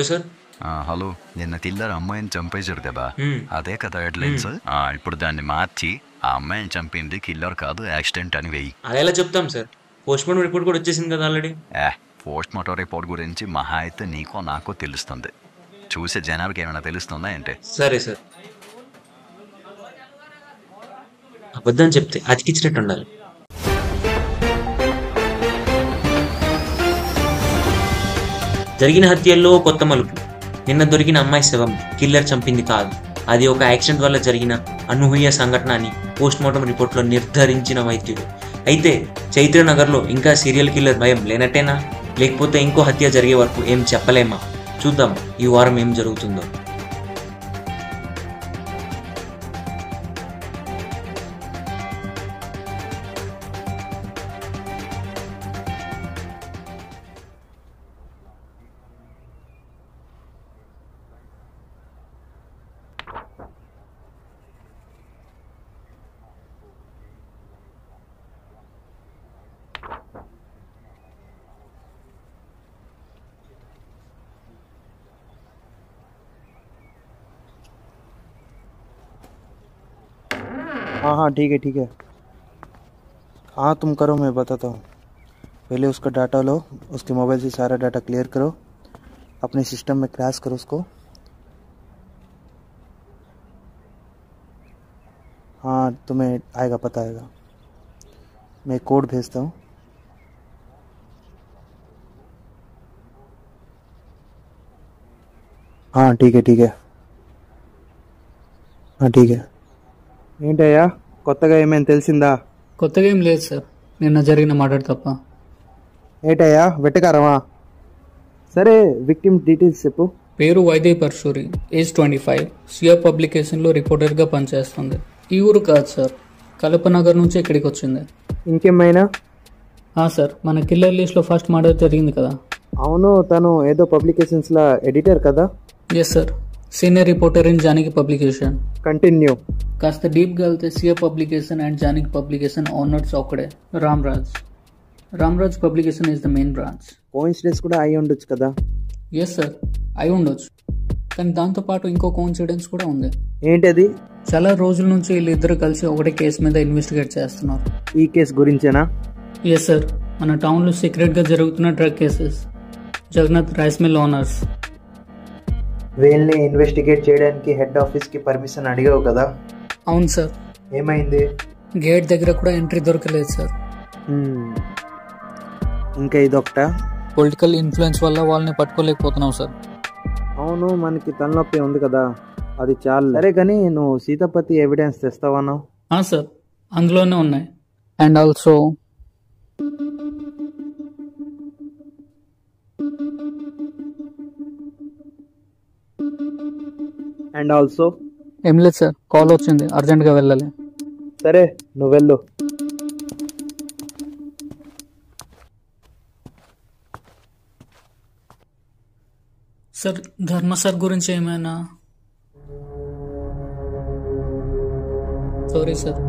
Hello sir. హలో, నిన్న కిల్లర్ అమ్మాయిని చంపేశారు కదా, Hmm. అదే కదా హెడ్లైన్స్. ఇప్పుడు దాన్ని మార్చి ఆ అమ్మాయిని చంపింది కిల్లర్ కాదు యాక్సిడెంట్ అని వెయ్యి. అలా ఎలా చెప్తాం సార్? పోస్ట్ మార్టం రిపోర్ట్ కూడా వచ్చేసింది కదా ఆల్రెడీ. పోస్ట్ మార్టం రిపోర్ట్ గురించి మహా అయితే నీకో నాకో తెలుస్తుంది, చూసే జనాలకి ఏమైనా తెలుస్తుందా ఏంటి? సరే సార్. అబద్ధం చెప్తే అతికిచ్చినట్టు ఉండాలి. జరిగిన హత్యల్లో కొత్త మలుపు. నిన్న దొరికిన అమ్మాయి శవం కిల్లర్ చంపింది కాదు, అది ఒక యాక్సిడెంట్ వల్ల జరిగిన అనూహ్య సంఘటన అని పోస్ట్ మార్టం రిపోర్ట్లో నిర్ధారించిన వైద్యుడు. అయితే చైత్రనగర్లో ఇంకా సీరియల్ కిల్లర్ భయం లేనట్టేనా, లేకపోతే ఇంకో హత్య జరిగే వరకు ఏం చెప్పలేమా? చూద్దాం ఈ వారం ఏం జరుగుతుందో. हाँ ठीक है। हाँ तुम करो, मैं बताता हूँ। पहले उसका डाटा लो, उसके मोबाइल से सारा डाटा क्लियर करो, अपने सिस्टम में क्रैश करो उसको। हाँ तुम्हें आएगा, पता आएगा। मैं कोड भेजता हूँ। हाँ ठीक है। हाँ ठीक है। ఏంటయ్యా కొత్తగా ఏమైనా తెలిసిందా? కొత్తగా ఏం లేదు సార్, నిన్న జరిగిన మర్డర్ తప్ప. ఏంటయ్యా వెట్టకారమా? సరే విక్టిమ్ డీటెయిల్స్ చెప్పు. పేరు వైదేహి పరశూరి, ఏజ్ 25, సియా పబ్లికేషన్లో రిపోర్టర్గా పనిచేస్తుంది. ఈ ఊరు కాదు సార్, కల్పనగర్ నుంచి ఇక్కడికి వచ్చింది. ఇంకేమైనా? సార్, మన కిల్లర్ లిస్ట్లో ఫస్ట్ మర్డర్ జరిగింది కదా. అవును, తను ఏదో పబ్లికేషన్స్లో ఎడిటర్ కదా. Yes sir, senior reporter in Janaki publication. Continue. కాస్త డీప్గా వెళ్తే Siya publication and Janaki publication owners ఒక్కడే, Ramraj publication is the main branch. Coincidence కూడా అయి ఉండొచ్చు కదా. ఎస్ సార్, అయి ఉండొచ్చు, కానీ దాంతోపాటు ఇంకో కోఇన్సిడెన్స్ కూడా ఉంది. ఏంటది? చాలా రోజుల నుంచి వీళ్ళిద్దరు కలిసి ఒకటే కేసు మీద ఇన్వెస్టిగేట్ చేస్తున్నారు. ఈ కేసు గురించేనా? ఎస్ సార్, మన టౌన్లో సీక్రెట్గా జరుగుతున్న drug cases. Jagannath rice mill owners. వీళ్ళని ఇన్వెస్టిగేట్ చేయడానికి హెడ్ ఆఫీస్కి పర్మిషన్ అడిగావు కదా. అవును సార్. ఏమైంది? గేట్ దగ్గర కూడా ఎంట్రీ దొరకలేదు సార్. ఇంకా ఇదొకట. పొలిటికల్ ఇన్ఫ్లుయెన్స్ వల్ల వాళ్ళని పట్టుకోలేకపోతున్నాం సార్. అవును, మనకి తలనొప్పి ఉంది కదా, అది చాలు. సరే కానీ నువ్వు సీతాపతి ఎవిడెన్స్ తెస్తావన్నావు. సార్, అందులోనే ఉన్నాయి. అండ్ ఆల్సో ఏం లేదు సార్, కాల్ వచ్చింది, అర్జెంట్గా వెళ్ళాలి. సరే నువ్వు వెళ్ళు. సార్, ధర్మ సార్ గురించి ఏమైనా? Sorry sir.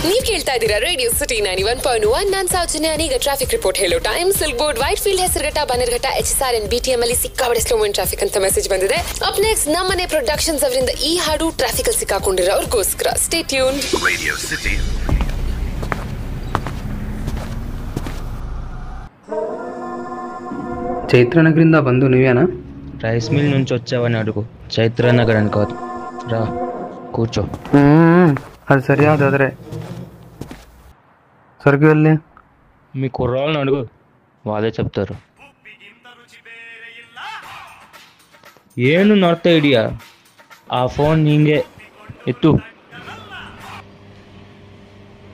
ನೀವು ಕೇಳ್ತಾ ಇದ್ದೀರಾ ರೇಡಿಯೋ ಸಿಟಿ 91.1. ನಾನು ಸೌಜನ್ಯ. ಈಗ ಟ್ರಾಫಿಕ್ ರಿಪೋರ್ಟ್ ಹೇಳೋ ಟೈಮ್. ಸಿಲ್ಕ್ ಬೋರ್ಡ್, ವೈಟ್ ಫೀಲ್ಡ್, Hesaraghatta, Bannerghatta, HSR and BTM ಅಲ್ಲಿ ಸಿಕ್ಕಾಪಟ್ಟೆ ಸ್ಲೋ ಮೂವಿಂಗ್ ಟ್ರಾಫಿಕ್ ಅಂತ ಮೆಸೇಜ್ ಬಂದಿದೆ. ಅಪ್ ನೆಕ್ಸ್ಟ್ ನಮ್ಮನೆ ಪ್ರೊಡಕ್ಷನ್ಸ್ ಅವರಿಂದ ಈ ಹಾಡು ಟ್ರಾಫಿಕ್ ಅಲ್ಲಿ ಸಿಕ್ಕಾಕೊಂಡಿರೋ ಅವ್ರಿಗೋಸ್ಕರ. Stay tune. Radio city. చైత్రనగరిందా బంధు నువ్వేనా? రైస్ మిల్ నుంచి వచ్చావని అడుగు. చైత్రనగర్ అని కాదు, రా కూర్చో. అది సరి అదరే సరికి వెళ్ళి మీ కుర్రాళ్ళని అడుగు, వాళ్ళే చెప్తారు. ಏನು ನೋಡ್ತಾ ಇದೀಯಾ? ಆ ಫೋನ್ ನಿಂಗೆ ಎತ್ತು.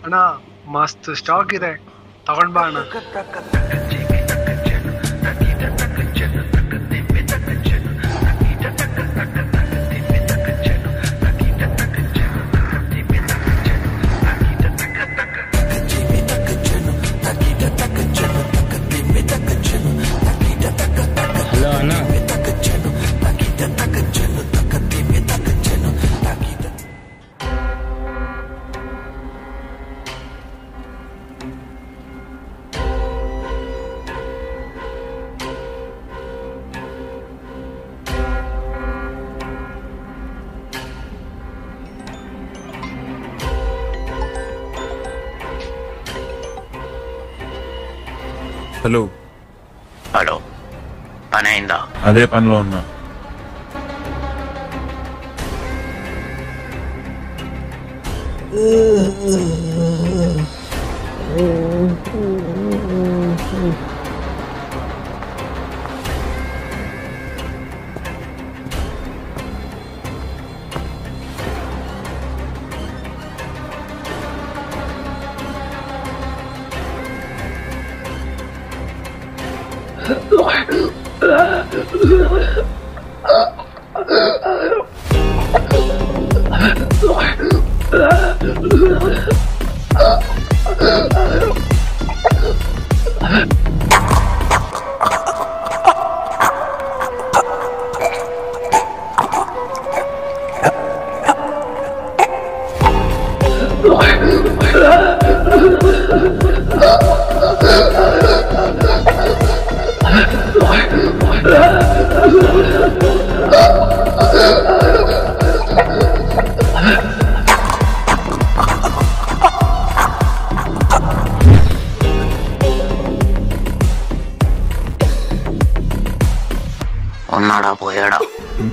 ಅಣ್ಣ ಮಸ್ತ್ ಸ್ಟಾಕ್ ಇದೆ, ತಗೊಂಡ್ ಬಾ ಅಣ್ಣ. హలో అన్న, హలో హలో, పని అయిందా? అదే పనిలో ఉన్నా.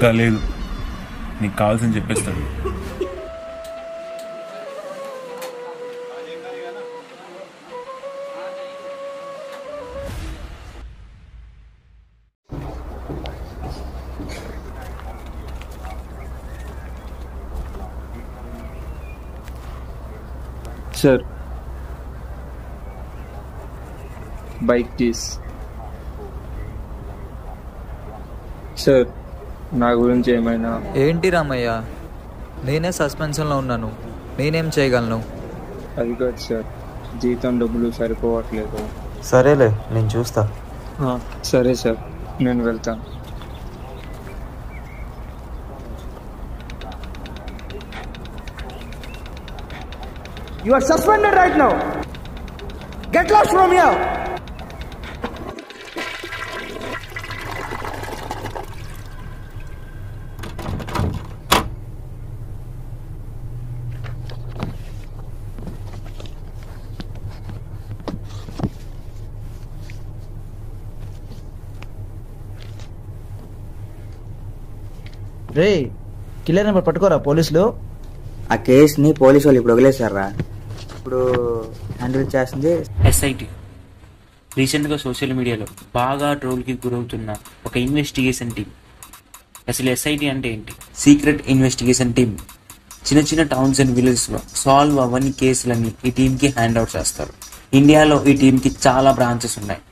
ఇంకా లేదు, నీకు కావాల్సింది చెప్పేస్తాడు. Sir bike keys. సార్ నా గురించి ఏమైనా? ఏంటి రామయ్య, నేనే సస్పెన్షన్లో ఉన్నాను, నేనేం చేయగలను? అది కాదు సార్, జీతం డబ్బులు సరిపోవట్లేదు. సరేలే, నేను చూస్తా. సరే సార్, నేను వెళ్తాను. You are suspended right now. Get lost from here. Ray killer number పట్టుకోరా పోలీసులు. ఆ కేసుని పోలీసు వాళ్ళు ఇప్పుడు వదిలేశారా? ఇప్పుడు హ్యాండిల్ చేస్తుంది ఎస్ఐటి. రీసెంట్గా సోషల్ మీడియాలో బాగా ట్రోల్కి గురవుతున్న ఒక ఇన్వెస్టిగేషన్ టీం. అసలు ఎస్ఐటి అంటే ఏంటి? Secret investigation team. చిన్న చిన్న టౌన్స్ అండ్ విలేజెస్లో సాల్వ్ అవ్వని కేసులన్నీ ఈ టీంకి హ్యాండ్ అవుట్ చేస్తారు. ఇండియాలో ఈ టీంకి చాలా బ్రాంచెస్ ఉన్నాయి,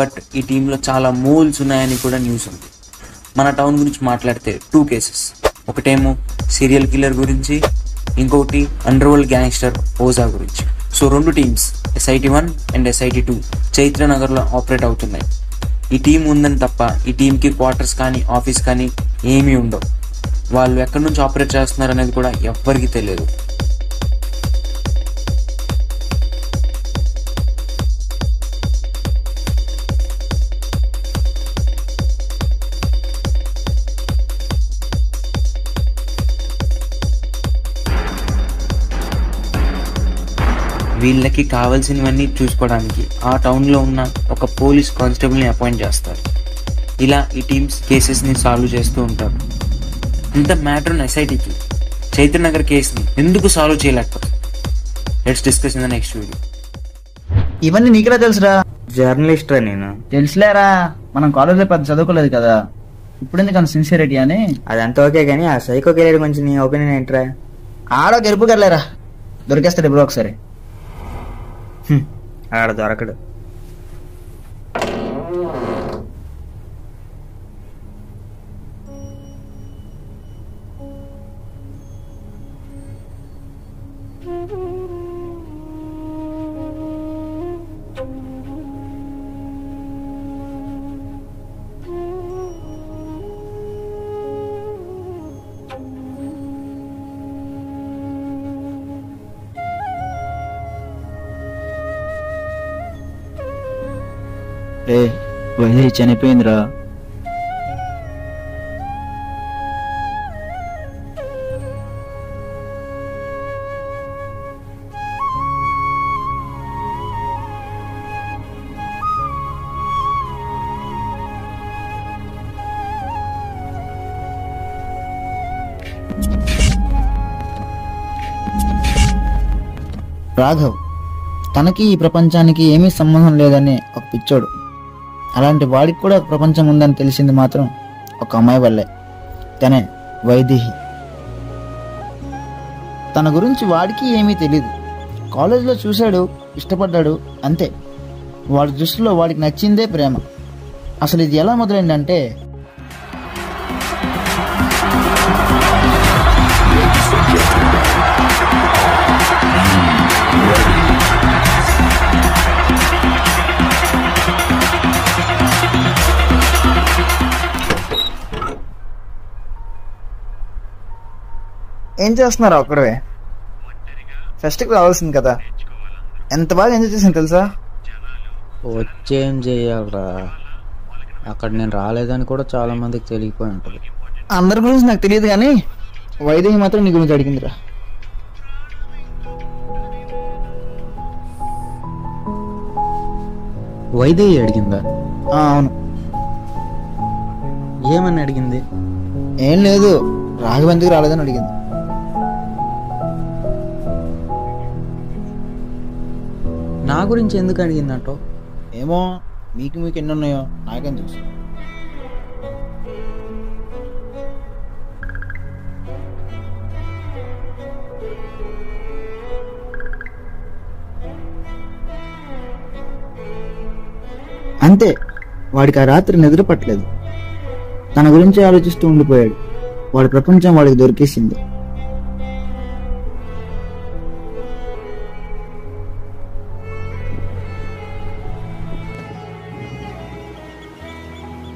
బట్ ఈ టీంలో చాలా మూల్స్ ఉన్నాయని కూడా న్యూస్ ఉంది. మన టౌన్ గురించి మాట్లాడితే 2 కేసెస్. ఒకటేమో సీరియల్ కిల్లర్ గురించి, ఇంకొకటి అండర్ వరల్డ్ గ్యాంగ్స్టర్ ఓజా గురించి. So 2 teams, SIT 1 and SIT 2 చైత్రనగర్లో ఆపరేట్ అవుతున్నాయి. ఈ టీం ఉందని తప్ప ఈ టీంకి క్వార్టర్స్ కానీ ఆఫీస్ కానీ ఏమీ ఉండవు. వాళ్ళు ఎక్కడి నుంచి ఆపరేట్ చేస్తున్నారు అనేది కూడా ఎవ్వరికీ తెలియదు. వీళ్ళకి కావాల్సినవన్నీ చూసుకోవడానికి ఆ టౌన్లో ఉన్న ఒక పోలీస్ కానిస్టేబుల్ని అపాయింట్ చేస్తారు. ఇలా ఈ టీమ్స్ కేసెస్ని సాల్వ్ చేస్తూ ఉంటారు. ఇంత మ్యాటర్ ఉన్న SITకి చైత్రనగర్ కేసుని ఎందుకు సాల్వ్ చేయలేకపోతుంది? Let's discuss in the next video. ఇవన్నీ నీకులా తెలుసురా? జర్నలిస్ట్ రా నేను. తెలుసులేరా, మనం కాలేజ్లో పెద్ద చదువుకోలేదు కదా. ఇప్పుడు ఎందుకు సిన్సియరిటీ అని? అదంతా ఓకే కానీ ఆ సైకో కెరీర్ గురించి నీ ఒపీనియన్ ఏంట్రా? ఆడో గెలుపు గెలలేరా, దొరికేస్తాడు ఇప్పుడు ఒకసారి. ఆడ దొరకడు. వైదేహి చనిపోయిందిరా. రాఘవ్ తనకి ఈ ప్రపంచానికి ఏమీ సంబంధం లేదని ఒక పిచ్చోడు. అలాంటి వాడికి కూడా ప్రపంచం ఉందని తెలిసింది మాత్రం ఒక అమ్మాయి వల్లే. తనే వైదేహి. తన గురించి వాడికి ఏమీ తెలీదు. కాలేజ్లో చూశాడు, ఇష్టపడ్డాడు, అంతే. వాడి దృష్టిలో వాడికి నచ్చిందే ప్రేమ. అసలు ఇది ఎలా మొదలైందంటే, ఏం చేస్తున్నారా ఒక్కడే? ఫెస్ట్కి రావాల్సింది కదా. ఎంత బాగా ఎంజాయ్ చేసాను తెలుసా? వచ్చేం చెయ్యాలరా, అక్కడ నేను రాలేదని కూడా చాలా మందికి తెలియపోయి ఉంటుంది. అందరి గురించి నాకు తెలియదు కానీ వైదేహి మాత్రం నీ గురించి అడిగిందిరా. వైదేహి అడిగిందా? అవును. ఏమని అడిగింది? ఏం లేదు, రాఘవ ఎందుకు రాలేదని అడిగింది. నా గురించి ఎందుకు అడిగిందంటో ఏమో, మీకు ఎన్ని ఉన్నాయో నాకేం తెలుసు. అంతే, వాడికి ఆ రాత్రి నిద్ర పట్టలేదు. తన గురించి ఆలోచిస్తూ ఉండిపోయాడు. వాడి ప్రపంచం వాడికి దొరికేసింది.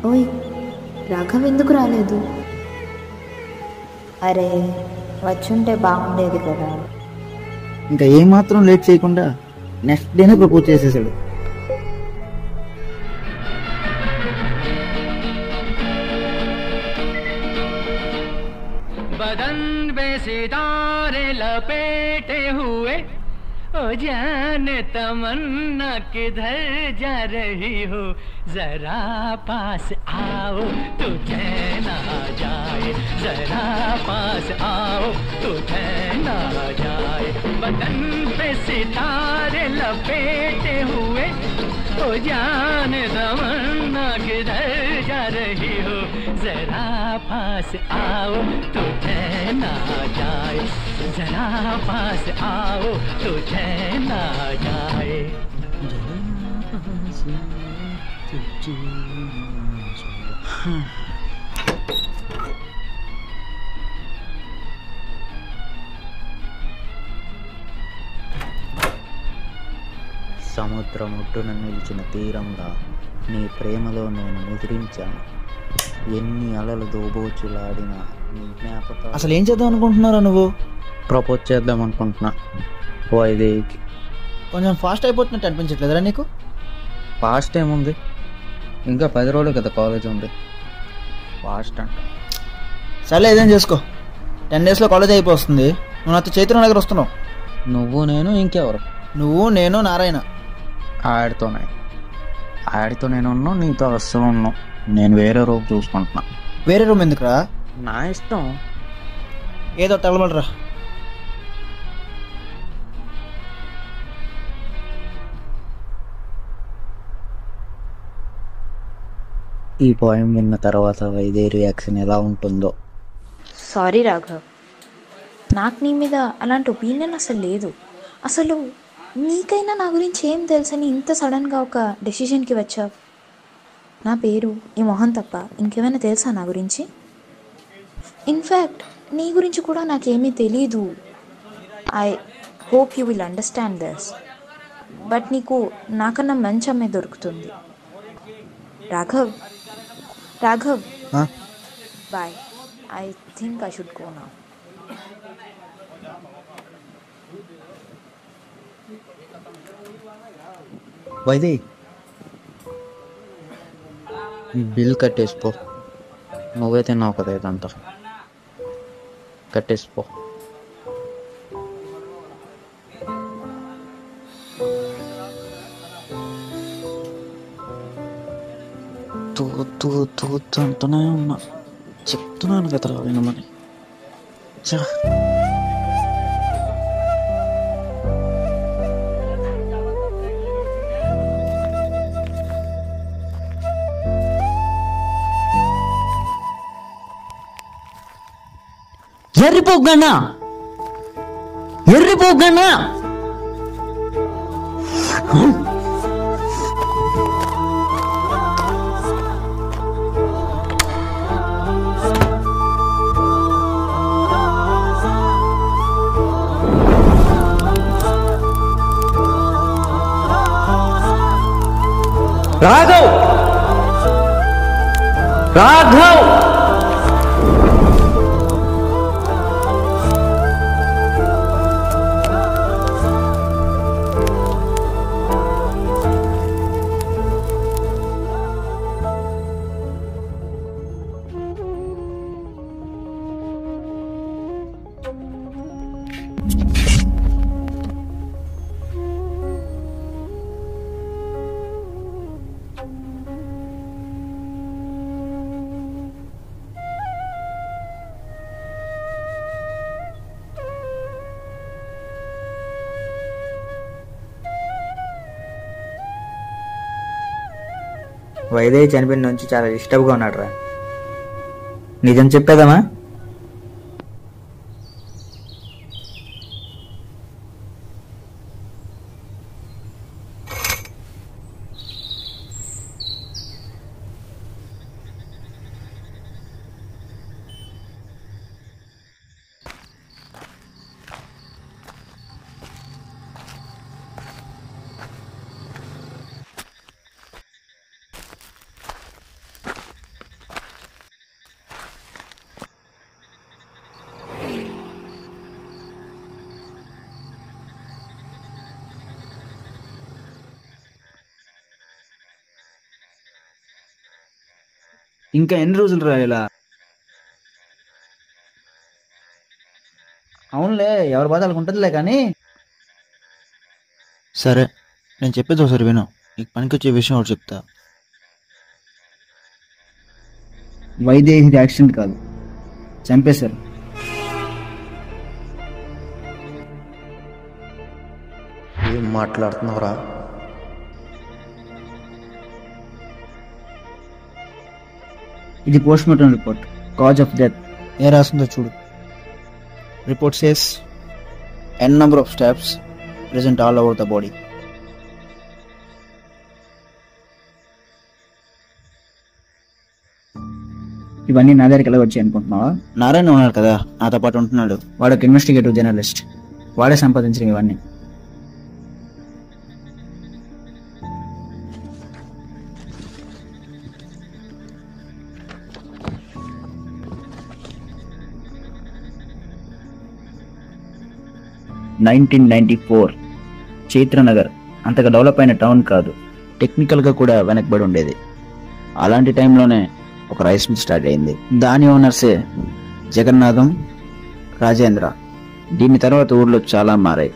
ఓయ్, రాఘవ్ ఎందుకు రాలేదు? అరే వచ్చుంటే బాగుండేది కదా. ఇంకా ఏమాత్రం లేట్ చేయకుండా నెక్స్ట్ డేనే ప్రపోజ్ చేసేసాడు. बदन पे सितारे लपेटे हुए ओ जाने तमन्ना किधर जा रही हो, जरा पास आओ तो चैन आ जाए, जरा पास आओ तो चैन आ जाए। बदन पे सितारे लपेटे हुए ओ जाने तमन्ना किधर जा रही हो, जरा पास आओ तो चैन आ जाए, जरा पास आओ तो चैन आ जाए। సముద్రం ఒడ్డున నిలిచిన తీరంగా నీ ప్రేమలో నేను ముద్రించాను. ఎన్ని అలలు దోబోచులాడినా నీ జ్ఞాపకం. అసలు ఏం చేద్దాం అనుకుంటున్నారా నువ్వు? ప్రపోజ్ చేద్దాం అనుకుంటున్నా వైదేహికి. కొంచెం ఫాస్ట్ అయిపోతున్నట్టు అనిపించట్లేదురా నీకు? ఫాస్ట్ ఏముంది, ఇంకా 10 రోజులు కదా కాలేజ్ ఉంది. ఫాస్ట్ అంట. సరే ఏదేం చేసుకో, 10 daysలో కాలేజ్ అయిపోతుంది. నువ్వు నాతో చైతన్య నగర్ వస్తున్నావు. నువ్వు నేను ఇంకెవరు? నువ్వు నేను నారాయణ. ఆడితో నేను ఉన్నావు, నీతో అస్సలు ఉన్నావు. నేను వేరే రూమ్ చూసుకుంటున్నా. వేరే రూమ్ ఎందుకురా? నా ఇష్టం. ఏదో తగలబడరా. ఈ పోయం విన్న తర్వాత వైదేహి రియాక్షన్ ఎలా ఉంటుందో. సారీ రాఘవ్, నాకు నీ మీద అలాంటి ఒపీనియన్ అసలు లేదు. అసలు నీకైనా నా గురించి ఏం తెలుసని ఇంత సడన్గా ఒక డెసిషన్కి వచ్చావు? నా పేరు, ఈ మొహం తప్ప ఇంకేమైనా తెలుసా నా గురించి? ఇన్ఫ్యాక్ట్ నీ గురించి కూడా నాకేమీ తెలీదు. I hope you will understand this. But నీకు నాకన్నా మంచి అమ్మాయి దొరుకుతుంది. Raghav, bye. I think I should go now. Vaidehi, bill కట్టేసిపో. నువ్వే తిన్నావు కదా ఇదంతా, కట్టేసిపో. తూ అంటూనే ఉన్నా, చెప్తున్నాను కదా వినమని. చా ఎర్రిపోగన్నా రాఘవ్. వైదేహి చనిపోయిన నుంచి చాలా డిస్టర్బ్గా ఉన్నాడు రా. నిజం చెప్పేదామా? ఇంకా ఎన్ని రోజులు రాయాలా? అవునులే, ఎవరి బాధ వాళ్ళకు ఉంటుందిలే. కానీ సరే, నేను చెప్పేది ఒకసారి విను. నీకు పనికొచ్చే విషయం ఒకటి చెప్తా. వైదేహి యాక్సిడెంట్ కాదు, చంపేశారు. ఏం మాట్లాడుతున్నావురా? ఇది postmortem report. Cause of death ఏం రాస్తుందో చూడు. Report says n number of stabs present all over the body. ఇవన్నీ నా దగ్గరికి ఎలా వచ్చాయి అనుకుంటున్నావా? నారాయణ ఉన్నాడు కదా, నాతో పాటు ఉంటున్నాడు. వాడు ఒక ఇన్వెస్టిగేటివ్ జర్నలిస్ట్. వాడే సంపాదించిన ఇవన్నీ. చైత్రనగర్ అంతగా డెవలప్ అయిన టౌన్ కాదు, టెక్నికల్గా కూడా వెనకబడి ఉండేది. అలాంటి టైంలోనే ఒక రైస్ మిల్ స్టార్ట్ అయింది. దాని ఓనర్సే జగన్నాథం, రాజేంద్ర. దీని తర్వాత ఊర్లో చాలా మారాయి.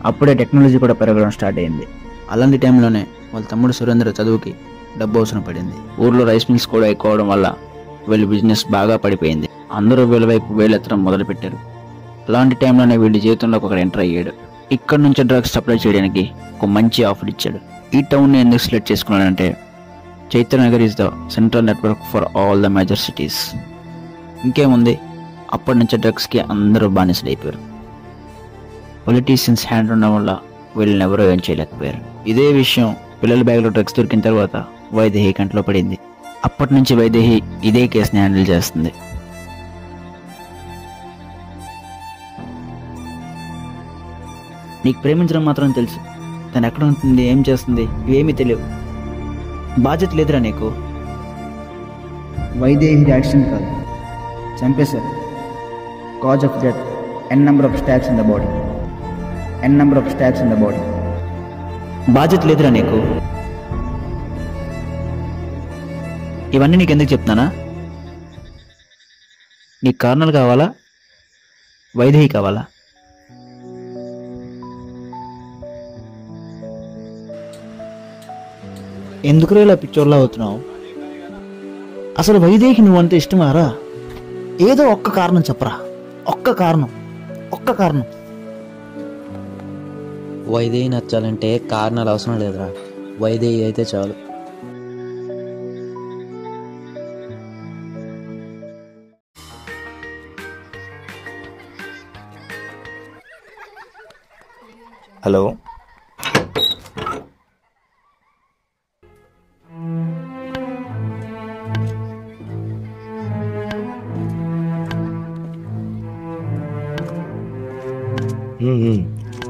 అప్పుడే టెక్నాలజీ కూడా పెరగడం స్టార్ట్ అయింది. అలాంటి టైంలోనే వాళ్ళ తమ్ముడు సురేంద్ర చదువుకి డబ్బు అవసరం పడింది. ఊర్లో రైస్ మిల్స్ కూడా ఎక్కువ అవడం వల్ల వీళ్ళ బిజినెస్ బాగా పడిపోయింది. అందరూ వీళ్ళ వైపు వేలెత్తడం మొదలుపెట్టారు. అలాంటి టైంలోనే వీళ్ళ జీవితంలోకి ఒకడు ఎంటర్ అయ్యాడు. ఇక్కడ నుంచి డ్రగ్స్ సప్లై చేయడానికి ఒక మంచి ఆఫర్ ఇచ్చాడు. ఈ టౌన్ని ఎందుకు సెలెక్ట్ చేసుకున్నాడంటే Chaitranagar is the central network for all the major cities. ఇంకేముంది, అప్పటి నుంచి డ్రగ్స్కి అందరూ బానిసలు అయిపోయారు. పొలిటీషియన్స్ హ్యాండ్ ఉండడం వల్ల వీళ్ళని ఎవరో ఏం చేయలేకపోయారు. ఇదే విషయం పిల్లల బ్యాగ్లో డ్రగ్స్ దొరికిన తర్వాత వైదేహి కంట్లో పడింది. అప్పటి నుంచి వైదేహి ఇదే కేసుని హ్యాండిల్ చేస్తుంది. నీకు ప్రేమించడం మాత్రం తెలుసు, తను ఎక్కడ ఉంటుంది, ఏం చేస్తుంది, ఇవేమీ తెలియవు. బాధ్యత లేదురా నీకు. వైదేహి యాక్సిడెంట్ కాదు, చంపేశారు. Cause of death n number of stabs in the body. n number of stabs in the body. బాధ్యత లేదురా నీకు. ఇవన్నీ నీకు ఎందుకు చెప్తున్నానా? నీకు కారణాలు కావాలా, వైదేహి కావాలా? ఎందుకు ఇలా పిచ్చోర్లా అవుతున్నావు? అసలు వైదేహి నువ్వంటే ఇష్టమారా? ఏదో ఒక్క కారణం చెప్పరా, ఒక్క కారణం. వైదేహి నచ్చాలంటే కారణాలు అవసరం లేదురా, వైదేహి అయితే చాలు. హలో,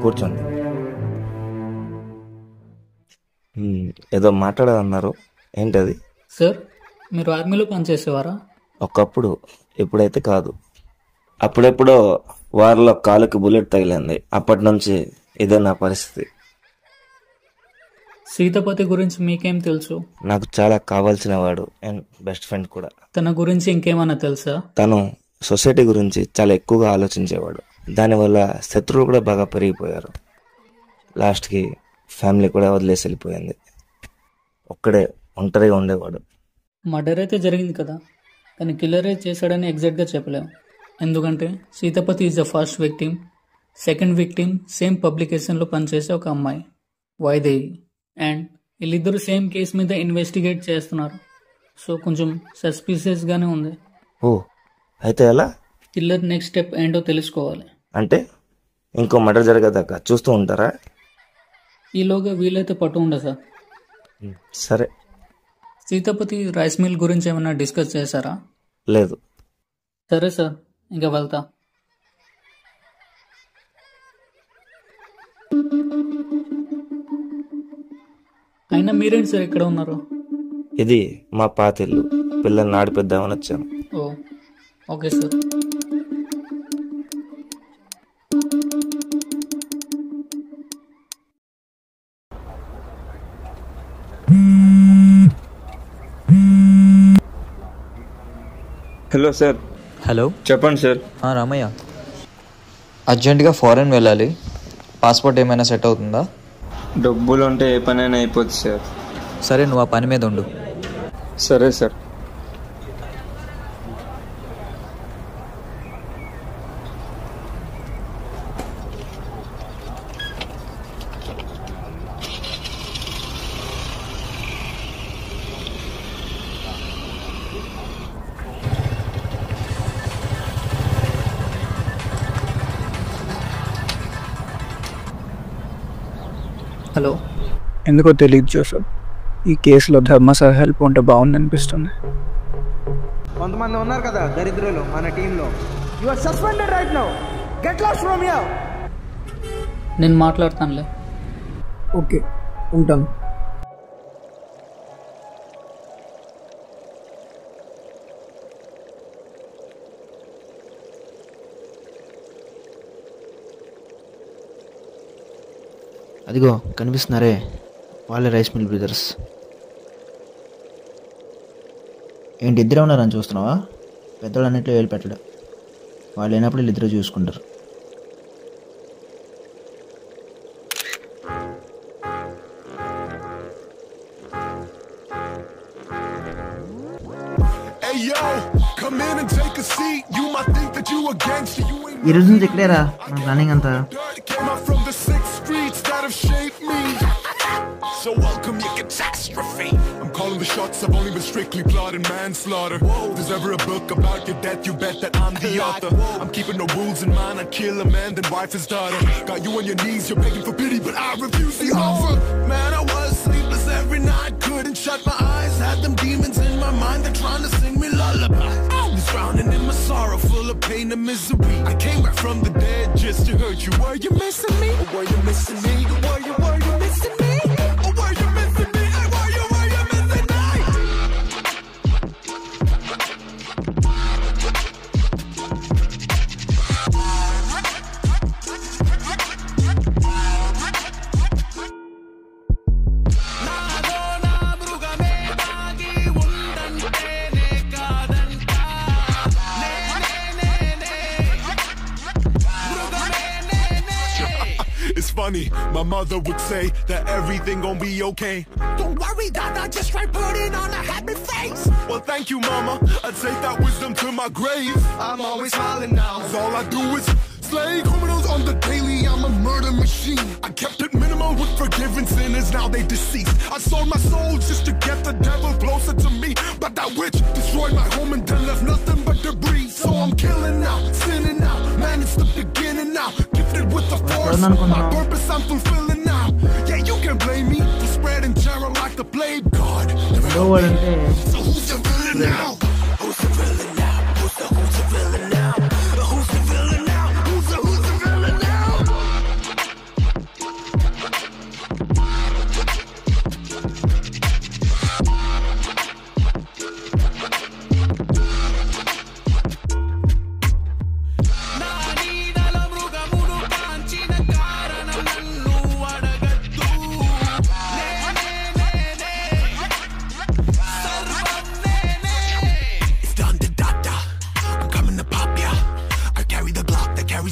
కూర్చోండి. ఏదో మాట్లాడాలన్నారు, ఏంటది? సార్, మీరు ఆర్మీలో పనిచేసేవారా? ఒకప్పుడు, ఇప్పుడైతే కాదు. అప్పుడెప్పుడో వారిలో కాలుకి బుల్లెట్ తగిలింది. అప్పటి నుంచి ఇదే నా పరిస్థితి. సీతపతి గురించి మీకేం తెలుసు? నాకు చాలా కావాల్సిన వాడు అండ్ బెస్ట్ ఫ్రెండ్ కూడా. తన గురించి ఇంకేమన్నా తెలుసా? తను సొసైటీ గురించి చాలా ఎక్కువగా ఆలోచించేవాడు. దానివల్ల శత్రువులు కూడా బాగా పెరిగిపోయారు. లాస్ట్కి ఫ్యామిలీ కూడా వదిలేసి వెళ్ళిపోయింది. ఒక్కడే ఒంటరిగా ఉండేవాడు. మర్డర్ అయితే జరిగింది కదా, కానీ కిల్లరే చేశాడని ఎగ్జాక్ట్గా చెప్పలేము. ఎందుకంటే Seetapati is the first victim. Second victim same పబ్లికేషన్లో పనిచేసే ఒక అమ్మాయి వైదేహి. అండ్ వీళ్ళిద్దరూ సేమ్ కేసు మీద ఇన్వెస్టిగేట్ చేస్తున్నారు. సో కొంచెం సస్పిషియస్గానే ఉంది. ఓ అయితే ఎలా? కిల్లర్ నెక్స్ట్ స్టెప్ ఏంటో తెలుసుకోవాలి. అంటే ఇంకో మర్డర్ జరగదాకా చూస్తూ ఉంటారా? ఈలోగా వీలైతే పట్టు ఉండ సార్. సరే. సీతాపతి రైస్ మిల్ గురించి ఏమైనా డిస్కస్ చేశారా? లేదు. సరే సార్, ఇంకా వెళ్తా. అయినా మీరేంటి సార్ ఎక్కడ ఉన్నారు? ఇది మా పాతిల్లు, పిల్లల్ని ఆడిపిద్దామని వచ్చాను. Oh okay sir. Hello sir. Hello, చెప్పండి సార్. రామయ్య, అర్జెంటుగా ఫారెన్ వెళ్ళాలి. పాస్పోర్ట్ ఏమైనా సెట్ అవుతుందా? డబ్బులు ఉంటే ఏ పనైనా అయిపోద్ది సార్. సరే, నువ్వు ఆ పని మీద ఉండు. సరే సార్. హలో. ఎందుకో తెలియదు జోసఫ్, ఈ కేసులో ధర్మ సార్ హెల్ప్ ఉంటే బాగుంది అనిపిస్తుంది. కొంతమంది ఉన్నారు కదా దరిద్రులు మన టీంలో. You are suspended right now. Get lost from here. నేను మాట్లాడతానులే. ఓకే, ఉంటాను. అదిగో కనిపిస్తున్నారే, వాళ్ళే రైస్ మిల్ బ్రదర్స్. ఏంటి ఇద్దరే ఉన్నారని చూస్తున్నావా? పెద్దవాళ్ళు అన్నింటిలో వేలు పెట్టడం. వాళ్ళు లేనప్పుడు వీళ్ళిద్దరూ చూసుకుంటారు. ఈ రోజు నుంచి ఇక్కడేరా మన ప్లానింగ్ అంతా. So welcome your catastrophe. I'm calling the shots, I've only been strictly plotting manslaughter. If there's ever a book about your death, you bet that I'm the author. I'm keeping no rules in mind, I'd kill a man, then wife his daughter. Got you on your knees, you're begging for pity, but I refuse the offer. Man, I was sleepless every night, couldn't shut my eyes. Had them demons in my mind, they're trying to sing me lullabies. I was drowning in my sorrow, full of pain and misery. I came back from the dead just to hurt you. Were you missing me? Or were you missing me? Were you missing me? Funny, my mother would say that everything gon' be okay. Don't worry, Dada, just try putting on a happy face. Well, thank you, Mama. I'd take that wisdom to my grave. I'm always smiling now. All I do is slay criminals on the daily. I'm a murder machine. I kept it minimal with forgiving sinners. Now they deceased. I sold my soul just to get the devil closer to me. But that witch destroyed my home and then left nothing but debris. So I'm killing now, sinning now. Man, it's the beginning now. Gifted with the force. My purpose I'm fulfilling now. Yeah, you can blame me for spreading terror like the plague god. So who's the villain now? Who's the villain now? Who's the villain now? Who's the villain now? Who's the villain now?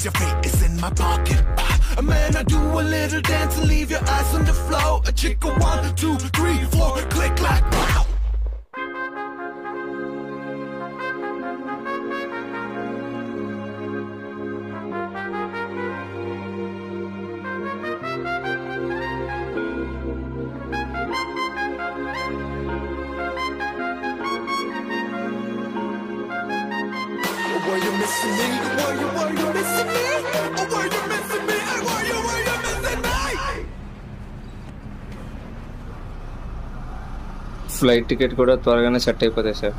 Your fate is in my pocket. Man, I do a little dance and leave your ass on the floor. A chick of 1, 2, 3, 4, click, clack, wow. missing me? Were you missing me? Or were you missing me? And were you missing me? Flight ticket కూడా త్వరగానే సెట్ అయిపోతాయి సార్.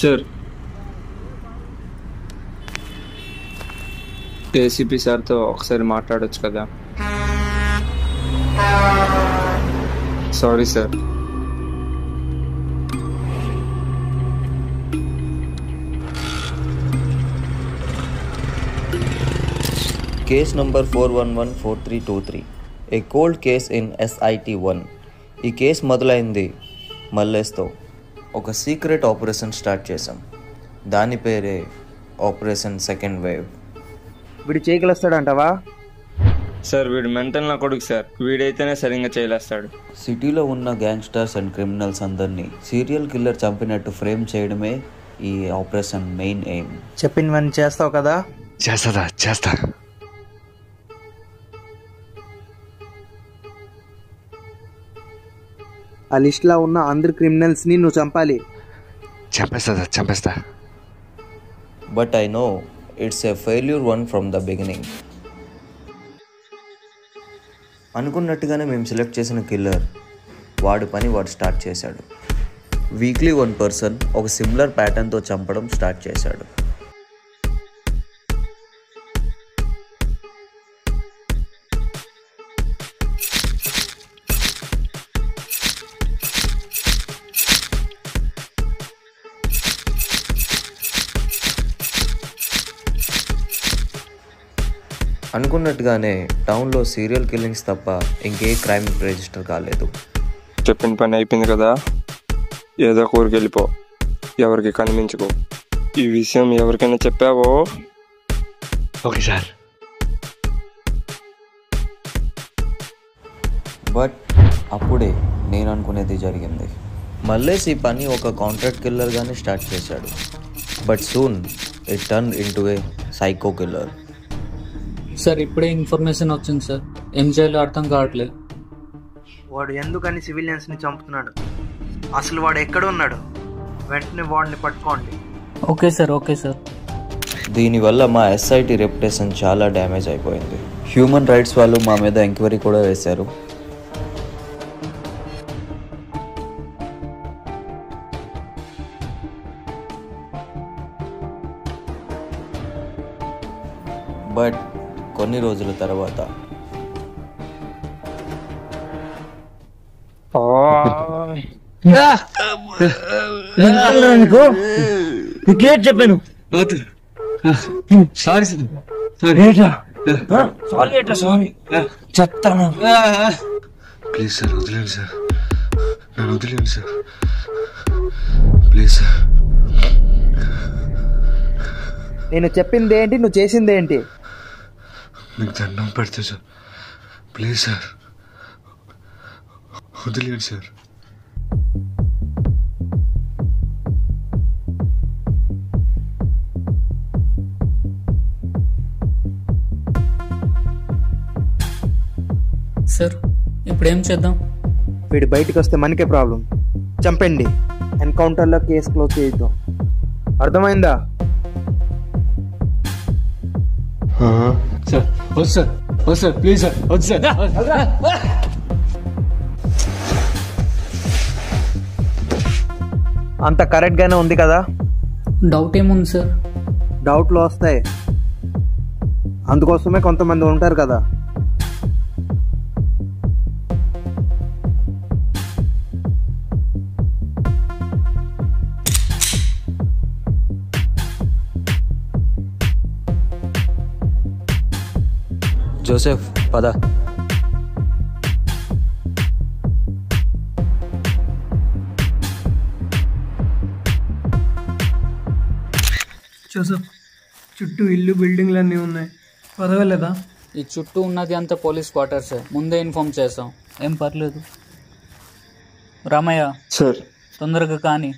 సార్, ఏసీపీ సార్తో ఒకసారి మాట్లాడొచ్చు కదా? Sorry sir. Case number 4114323, a cold case in SIT-1. ఈ కేసు మొదలైంది మల్లేష్తో. ఒక సీక్రెట్ ఆపరేషన్ స్టార్ట్ చేసాం. దాని పేరే ఆపరేషన్ సెకండ్ వేవ్. వీడు చేయగలుస్తాడంటావా? సార్, వీడు మెంటల్ నా కొడుకు సార్. వీడైతేనే సరిగ్గా చేయలేస్తాడు. సిటీలో ఉన్న గ్యాంగ్స్టర్స్ అండ్ క్రిమినల్స్ అందరినీ సీరియల్ కిల్లర్ చంపినట్టు ఫ్రేమ్ చేయడమే ఈ ఆపరేషన్ మెయిన్ ఎయిమ్. చెప్పినవన్నీ చేస్తావు కదా? చేస్తా. ఆ లిస్ట్లో ఉన్న అందరు క్రిమినల్స్ని నువ్వు చంపాలి. చంపేస్తా. But I know it's a failure one from the beginning. అనుకున్నట్టుగానే మేము సెలెక్ట్ చేసిన కిల్లర్ వాడి పని వాడు స్టార్ట్ చేశాడు. వీక్లీ 1 పర్సన్ ఒక సిమిలర్ ప్యాటర్న్తో చంపడం స్టార్ట్ చేశాడు. అనుకున్నట్టుగానే టౌన్లో సీరియల్ కిల్లింగ్స్ తప్ప ఇంకే క్రైమ్ రిజిస్టర్ కాలేదు. చెప్పిన పని అయిపోయింది కదా, ఏదో ఊరికి వెళ్ళిపో, ఎవరికి కనిపించుకో. ఈ విషయం ఎవరికైనా చెప్పావో? Okay sir. బట్ అప్పుడే నేను అనుకునేది జరిగింది. మల్లేష్ ఈ పని ఒక కాంట్రాక్ట్ కిల్లర్గానే స్టార్ట్ చేశాడు. But soon it turn into A psycho killer. Sir, ఇప్పుడే ఇన్ఫర్మేషన్ వచ్చింది సార్. ఏం చేయాలో అర్థం కావట్లేదు. వాడు ఎందుకని సివిలియన్స్ని చంపుతున్నాడు? అసలు వాడు ఎక్కడ ఉన్నాడు? వెంటనే వాడిని పట్టుకోండి. Okay sir. దీనివల్ల మా SIT రెప్యుటేషన్ చాలా డ్యామేజ్ అయిపోయింది. హ్యూమన్ రైట్స్ వాళ్ళు మా మీద ఎంక్వైరీ కూడా వేశారు. బట్ కొన్ని రోజుల తర్వాత చెప్పాను. సారీ చెప్తాను. ప్లీజ్ సార్, వదిలేండి సార్, నన్ను వదిలేండి సార్, ప్లీజ్ సార్. నేను చెప్పింది ఏంటి, నువ్వు చేసింది ఏంటి? మీకు దండం పెడతా సార్, ప్లీజ్ సార్, వదిలేండి సార్. సార్, ఇప్పుడు ఏం చేద్దాం? వీడు బయటకు వస్తే మనకే ప్రాబ్లం. చంపండి. ఎన్కౌంటర్లో కేసు క్లోజ్ చేద్దాం. అర్థమైందా? సార్, వద్దు సార్, ప్లీజ్ సార్, వద్దు సార్. అంత కరెక్ట్గానే ఉంది కదా? డౌట్ ఏముంది సార్? డౌట్లు వస్తాయి, అందుకోసమే కొంతమంది ఉంటారు కదా. జోసెఫ్, పద. జోసెఫ్, చుట్టూ ఇల్లు బిల్డింగ్లు అన్నీ ఉన్నాయి, పర్వాలేదా? ఈ చుట్టూ ఉన్నది అంతా పోలీస్ క్వార్టర్సే. ముందే ఇన్ఫార్మ్ చేసాం, ఏం పర్లేదు. రామయ్య సార్, తొందరగా కానీ.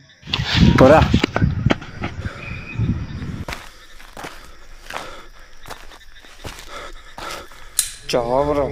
చావరా.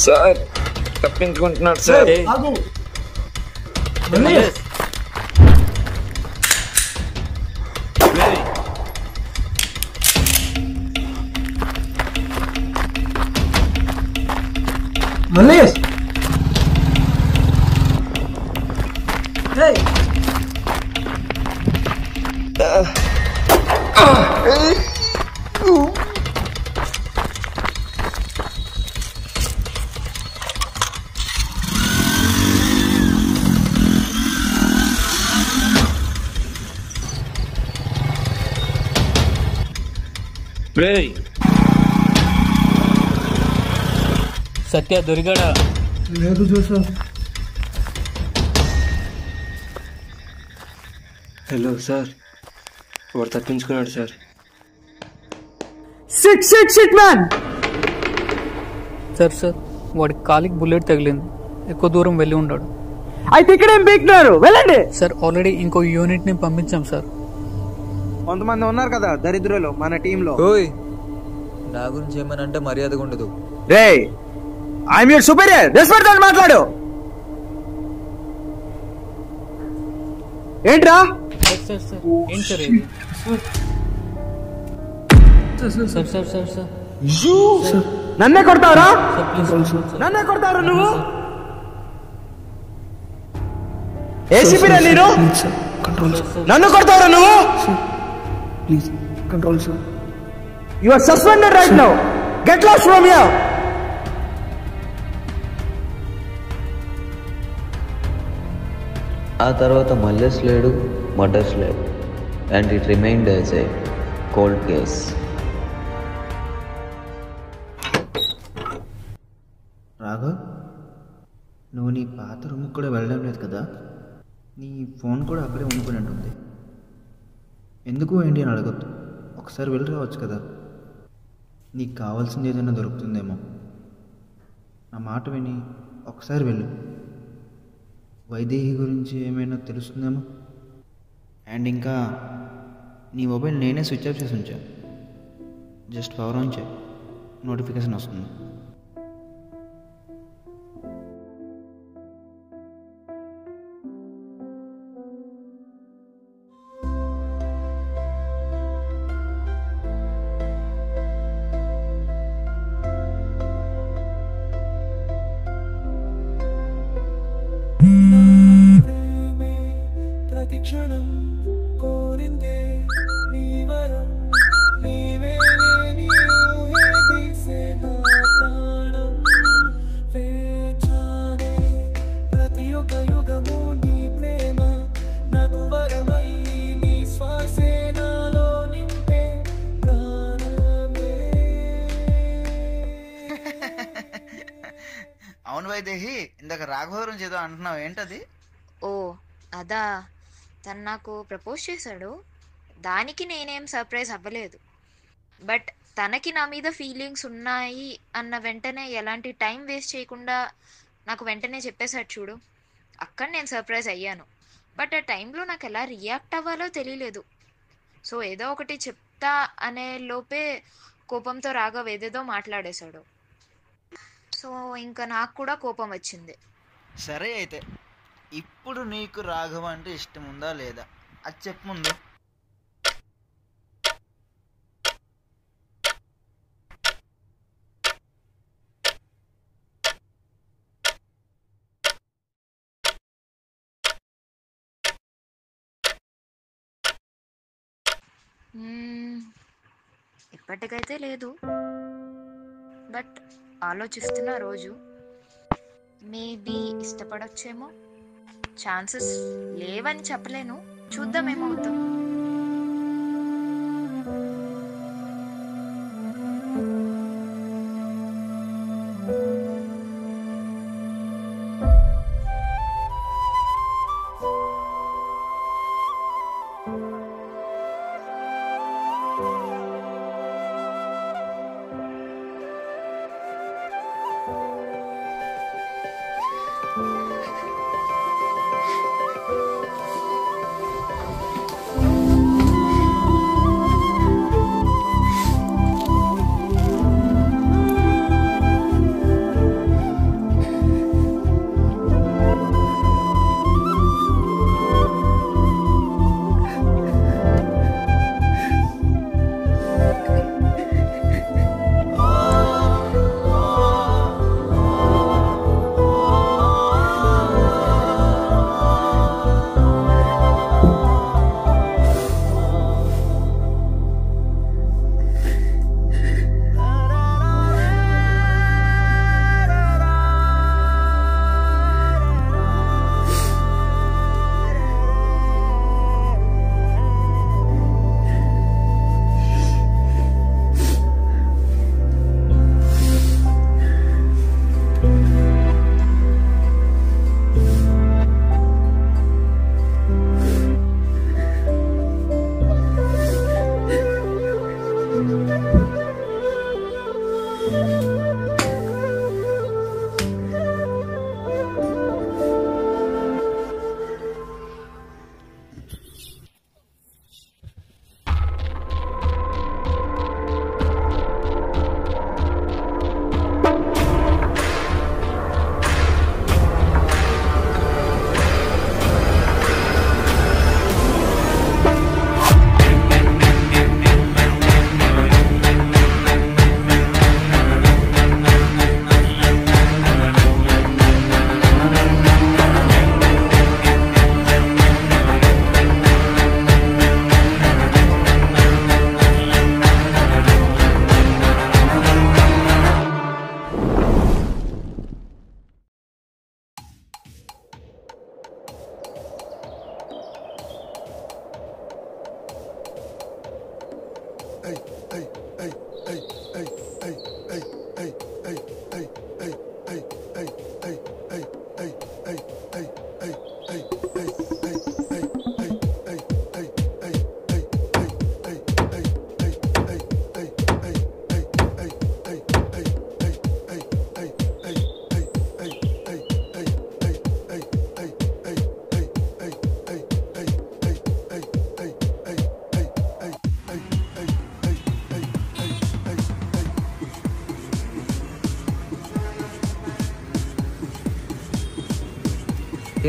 సార్ తప్పించుకుంటున్నాడు సార్. మల్లేష్ సత్య దొరికాడా? లేదు చూసా. హలో సార్, వాడు తప్పించుకున్నాడు సార్. సార్ సార్ వాడికి కాలికి బుల్లెట్ తగిలింది, ఎక్కువ దూరం వెళ్ళి ఉన్నాడు. అయితే ఇక్కడ ఏం బీక్తున్నారు? వెళ్ళండి సార్, ఆల్రెడీ ఇంకో యూనిట్ ని పంపించాం సార్. కొంతమంది ఉన్నారు కదా దరిద్రులు మన టీంలో. నా గురించి ఏమని అంటే మర్యాదగా ఉండదు. రే ఐఎమ్ యువర్ సుపీరియర్, రెస్పెక్ట్ తో మాట్లాడు. ఏంట్రా? సార్ సార్ ఏం సార్ ఇది? సార్ సార్ సార్ సార్ నన్నే కొడతావరా? నన్నే కొడతావరా నువ్వు? ఏసీపీరా నేను? నన్ను కొడతావరా నువ్వు? Please control sir. You are suspended right now. Get lost from here. ఆ తర్వాత మల్లేష్ లేడు, మర్డర్స్ లేడు, and it remained as a cold case. Raghav, నువ్వు నీ పాత రూమ్కి కూడా వెళ్ళడం లేదు కదా? నీ ఫోన్ కూడా అక్కడే ఉండుకుని ఉంటుంది. ఎందుకు ఏంటి అని అడగొద్దు, ఒకసారి వెళ్ళి రావచ్చు కదా. నీకు కావాల్సింది ఏదైనా దొరుకుతుందేమో. నా మాట విని ఒకసారి వెళ్ళు. వైదేహి గురించి ఏమైనా తెలుస్తుందేమో. అండ్ ఇంకా నీ మొబైల్ నేనే స్విచ్ ఆఫ్ చేసి ఉంచాను. జస్ట్ పవర్ ఆన్ చేయి, నోటిఫికేషన్ వస్తుంది. ప్రతిక్షణం కోరిందే నీ వరం, నీవే నీ ఊహే తీసే నా ప్రాణం. వేచానే ప్రతి ఒక్క యుగము నీ ప్రేమ, నాకు వరమై నీ శ్వాసే నాలో నింపే ప్రాణమే. అవును వైదేహి, ఇందాక రాఘవ గురించి ఏదో అంటున్నావు, ఏంటది? ఓ అదా, తను నాకు ప్రపోజ్ చేశాడు. దానికి నేనేం సర్ప్రైజ్ అవ్వలేదు. బట్ తనకి నా మీద ఫీలింగ్స్ ఉన్నాయి అన్న వెంటనే ఎలాంటి టైం వేస్ట్ చేయకుండా నాకు వెంటనే చెప్పేశాడు చూడు, అక్కడ నేను సర్ప్రైజ్ అయ్యాను. బట్ ఆ టైంలో నాకు ఎలా రియాక్ట్ అవ్వాలో తెలియలేదు. సో ఏదో ఒకటి చెప్తా అనే లోపే కోపంతో రాఘవ్ ఏదేదో మాట్లాడేశాడు. సో ఇంకా నాకు కూడా కోపం వచ్చింది. సరే అయితే ఇప్పుడు నీకు రాఘవ అంటే ఇష్టం ఉందా లేదా అది చెప్పు ముందు. ఇప్పటికైతే లేదు, బట్ ఆలోచిస్తున్న రోజు మేబీ ఇష్టపడొచ్చేమో. ఛాన్సెస్ లేవని చెప్పలేను, చూద్దాం ఏమవుతుందో.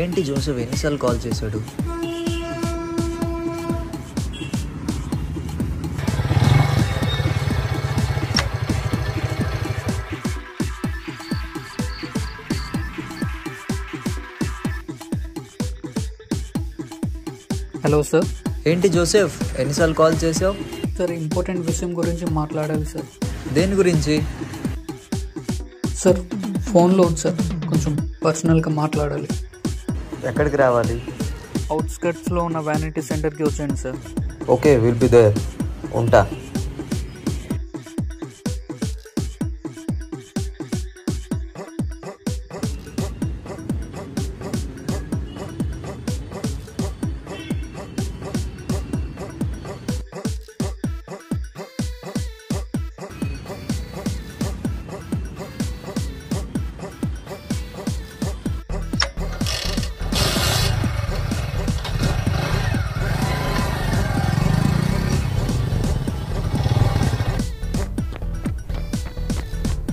ఏంటి జోసెఫ్ ఎన్నిసార్లు కాల్ చేశాడు? Hello sir. ఏంటి జోసెఫ్ ఎన్నిసార్లు కాల్ చేసావు? సార్ ఇంపార్టెంట్ విషయం గురించి మాట్లాడాలి సార్. దేని గురించి? సార్ ఫోన్లో ఉంది సార్, కొంచెం పర్సనల్గా మాట్లాడాలి. ఎక్కడికి రావాలి? అవుట్స్కట్స్లో ఉన్న వ్యానిటీ సెంటర్కి వచ్చేయండి sir. Okay, will be there. ఉంటా.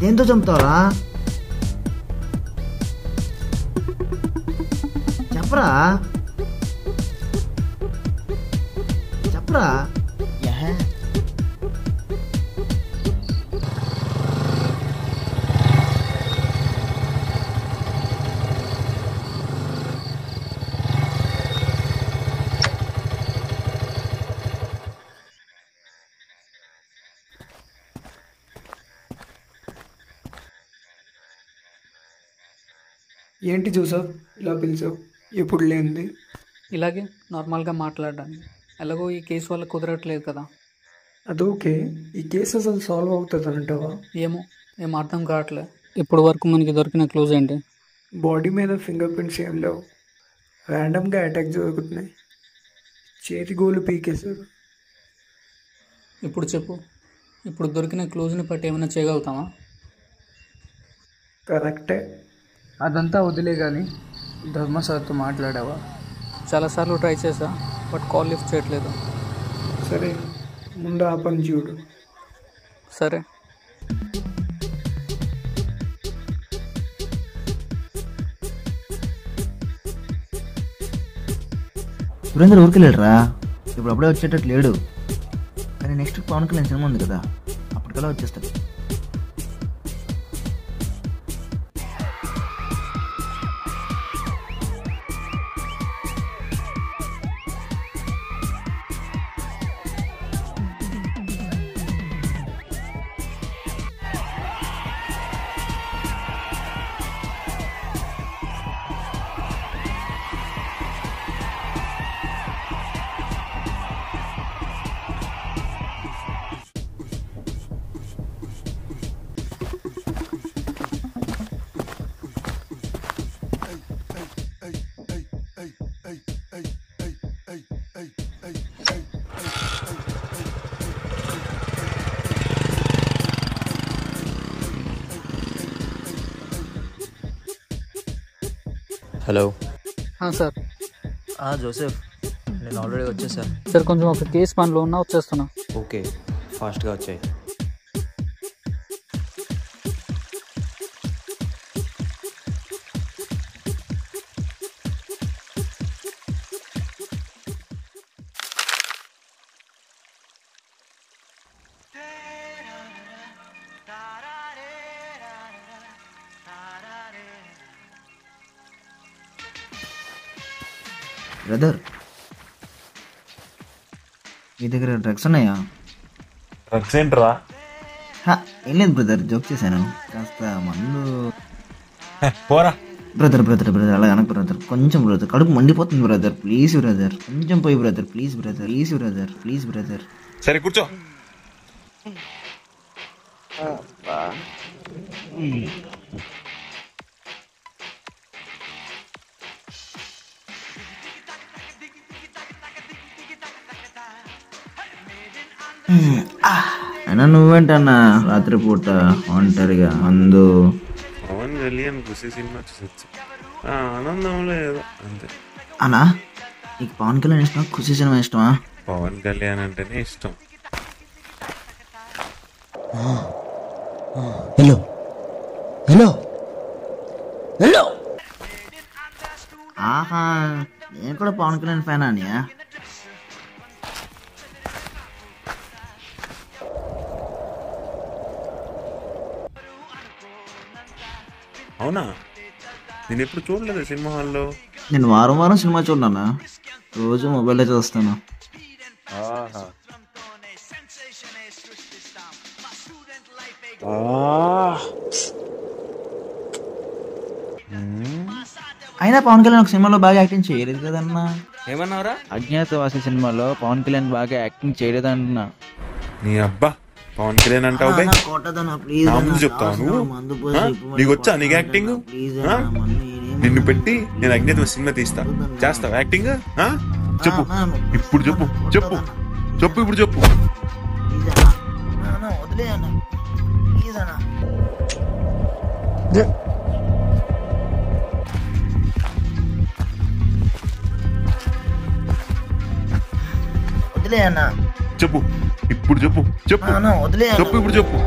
దేంతో చంపుతావరా? చెప్పరా చెప్పరా. ఏంటి జోసఫ్ ఇలా పిలిచావు? ఎప్పుడు లేనిది. ఇలాగే నార్మల్గా మాట్లాడడానికి. ఎలాగో ఈ కేసు వల్ల కుదరట్లేదు కదా. అదోకే, ఈ కేసు అసలు సాల్వ్ అవుతుంది అంటావా? ఏం అర్థం కావట్లేదు. ఇప్పుడు వరకు మనకి దొరికిన క్లూజ్ ఏంటి? బాడీ మీద ఫింగర్ ప్రింట్స్ ఏం లేవు. ర్యాండమ్గా అటాక్ జరుగుతున్నాయి. చేతి గోలు పీకేశారు. ఇప్పుడు చెప్పు, ఇప్పుడు దొరికిన క్లూజ్ని బట్టి ఏమైనా చేయగలుగుతామా? కరెక్టే. అదంతా వదిలే కానీ ధర్మ సార్తో మాట్లాడావా? చాలాసార్లు ట్రై చేసా, బట్ కాల్ లిఫ్ట్ చేయట్లేదు. సరే, ముందు ఆ పని చూడు. సరే. సురేంద్ర ఊరికి వెళ్ళరా? ఇప్పుడు అప్పుడే వచ్చేటట్టు లేడు. కానీ నెక్స్ట్ పవన్ కళ్యాణ్ సినిమా ఉంది కదా, అప్పటికల్లా వచ్చేస్తాడు. హలో. సార్. జోసెఫ్, నేను ఆల్రెడీ వచ్చేసాను. సార్ కొంచెం ఒక కేసు పనిలో ఉన్నా, వచ్చేస్తున్నా. ఓకే, ఫాస్ట్గా వచ్చాయి. బ్రదర్, మీ దగ్గర డ్రగ్స్ ఉన్నాయా? డ్రగ్స్ ఏంట్రా? ఏం లేదు బ్రదర్, జోక్ చేశాను. కాస్త మందు. పోరా బ్రదర్ బ్రదర్ బ్రదర్, అలా అనకు బ్రదర్. కొంచెం బ్రదర్, కడుపు మండిపోతుంది బ్రదర్. ప్లీజ్ బ్రదర్, కొంచెం పోయి brother. Please brother, please brother, please brother. సరే కూర్చో. అయినా నువ్వేంటన్నా రాత్రిపూట ఒంటరిగా మందు? పవన్ కళ్యాణ్ ఖుషి సినిమా చూసొచ్చు, ఆనందంలో ఏదో అంతే. అన్నా నీకు పవన్ కళ్యాణ్ ఇష్టమా, ఖుషి సినిమా ఇష్టమా? పవన్ కళ్యాణ్ అంటేనే ఇష్టం. Hello hello hello. ఆహా, నేను కూడా పవన్ కళ్యాణ్ ఫ్యాన్ అనియా. అవునా, నేను ఎప్పుడు చూడలేదు సినిమా హాల్లో. నేను వారం వారం సినిమా చూడన్నా, రోజు మొబైల్లో చూస్తాను. అయినా పవన్ కళ్యాణ్ ఒక సినిమాలో బాగా యాక్టింగ్ చేయలేదు కదన్నా. ఏమన్నావురా? అజ్ఞాతవాసి సినిమాలో పవన్ కళ్యాణ్ బాగా యాక్టింగ్ చేయలేదన్నా. నీ అబ్బా, పవన్ కళ్యాణ్ అంటావు బై, నా ముందు చెప్తావు నువ్వు? నీకు వచ్చా నీకు యాక్టింగ్? నిన్ను పెట్టి నేను అజ్ఞాత సినిమా తీస్తా, చేస్తావు యాక్టింగ్? చెప్పు ఇప్పుడు, చెప్పు చెప్పు చెప్పు ఇప్పుడు చెప్పు. చెప్పు ఇప్పుడు, చెప్పు చెప్పు చెప్పు ఇప్పుడు చెప్పు.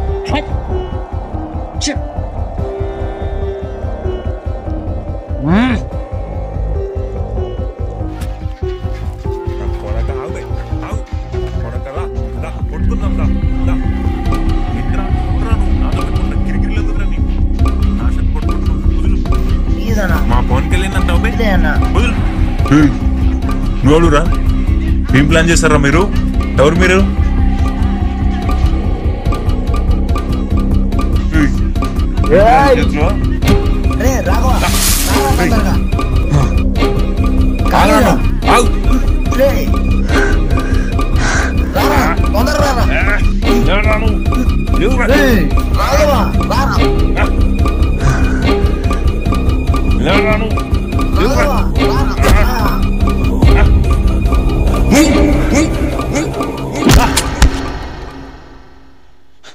మా పవన్ కళ్యాణ్ అంటావు నువ్వురా? ఏం ప్లాన్ చేస్తారా మీరు? ఎవరు మీరు?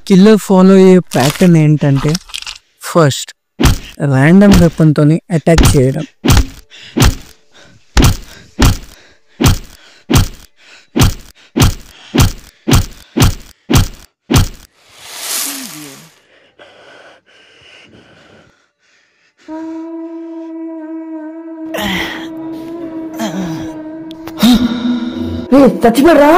కిల్లర్ ఫాలో అయ్యే ప్యాటర్న్ ఏంటంటే, ఫస్ట్ ర్యాండమ్ వెపన్తో అటాక్ చేయడం, చచ్చిపోయారా?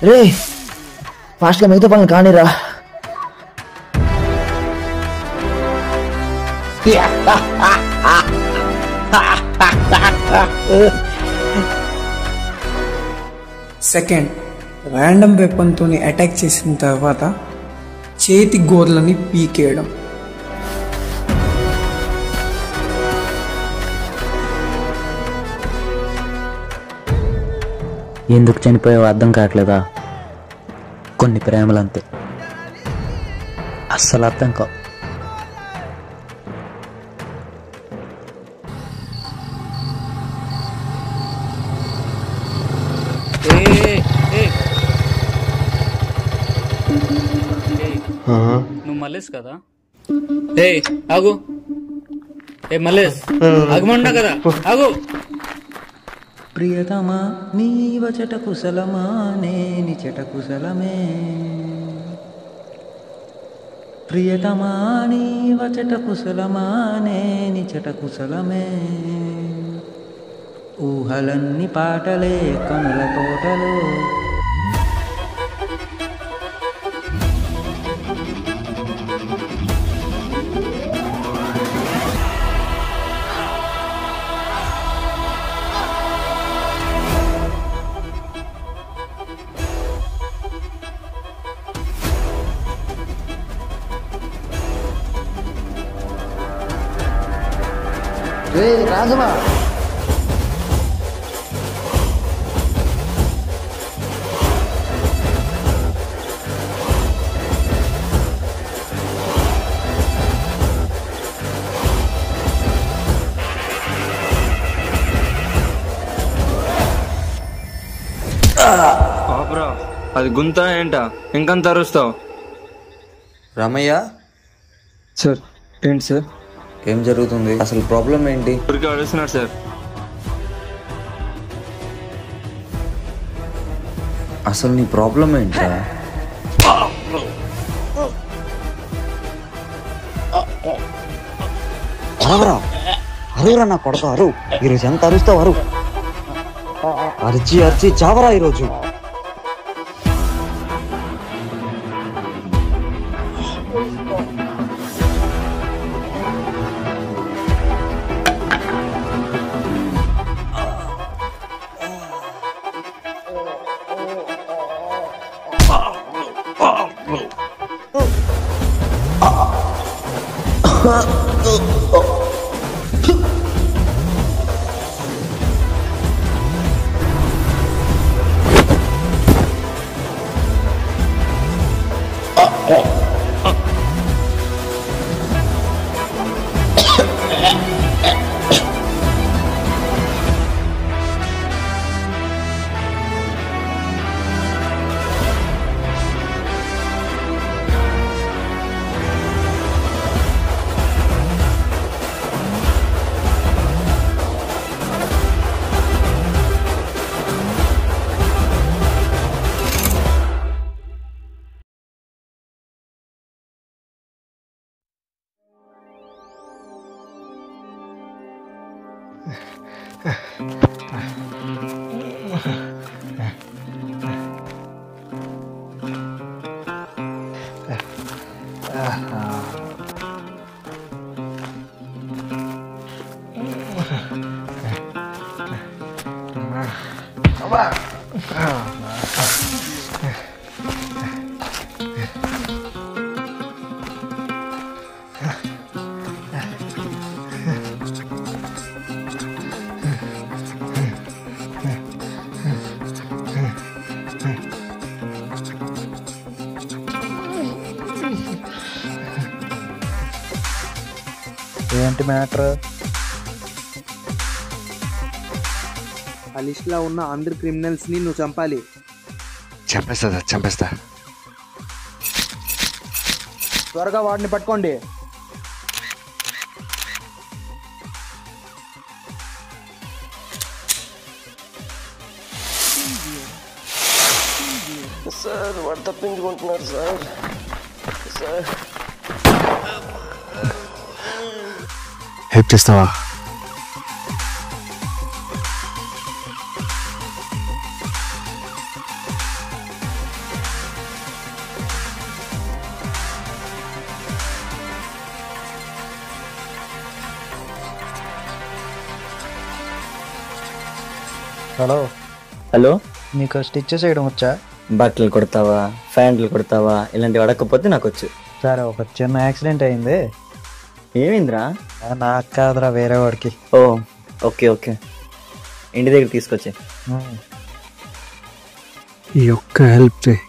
రే ఫాస్ట్ గా మిగతా పనులు కానీరా. సెకండ్ ర్యాండమ్ వెపన్తో అటాక్ చేసిన తర్వాత చేతి గోర్లని పీకేయడం, ఎందుకు చనిపోయావో అర్థం కావట్లేదా? కొన్ని ప్రేమలంతే, అస్సలు అర్థం కావు. నువ్వు మల్లేష్ కదా? ఏ ఆగు, ఏ మల్లేష్ ఆగమన్నా కదా, ఆగు. ప్రియతమా నీవచట కుశలమా నేనిచట కుశలమే, ప్రియతమా నీవచట కుశలమా నేనిచట కుశలమే, ఊహలన్నీ పాటలే కనుల తోటలో. రాఘవ ఆపరా, అది గుంత ఏంటా ఇంకంత అరుస్తావు? రమయ్య సార్ ఏంటి సార్? ఏం జరుగుతుంది? అసలు ప్రాబ్లం ఏంటి? ఊరికి అడుగుతున్నారు సార్. అసలు నీ ప్రాబ్లం ఏంటా? అరవరా అరువురా నా కొడక అరువు. ఈరోజు ఎంత అరుస్తావు అరువు. అరిచి అరిచి చావరా ఈరోజు. ఏంటి మ్యాటర్? ఆ లిస్ట్లో ఉన్న అందరు క్రిమినల్స్ని నువ్వు చంపాలి. చంపేస్తా. త్వరగా వాడిని పట్టుకోండి. సార్ వాడు తప్పించుకుంటున్నారు సార్. హెల్ప్ చేస్తావా? హలో నీకు స్టిచ్ చేయడం వచ్చా? బట్టలు కుడతావా, ప్యాంట్లు కుడతావా, ఇలాంటివి అడగకపోతే నాకు వచ్చు. సరే, ఒక చిన్న యాక్సిడెంట్ అయింది. ఏమైందిరా? నాకు కాదురా, వేరే వాడికి. ఓ ఓకే ఇంటి దగ్గర తీసుకొచ్చే. ఈ ఒక్క హెల్ప్ చేయి.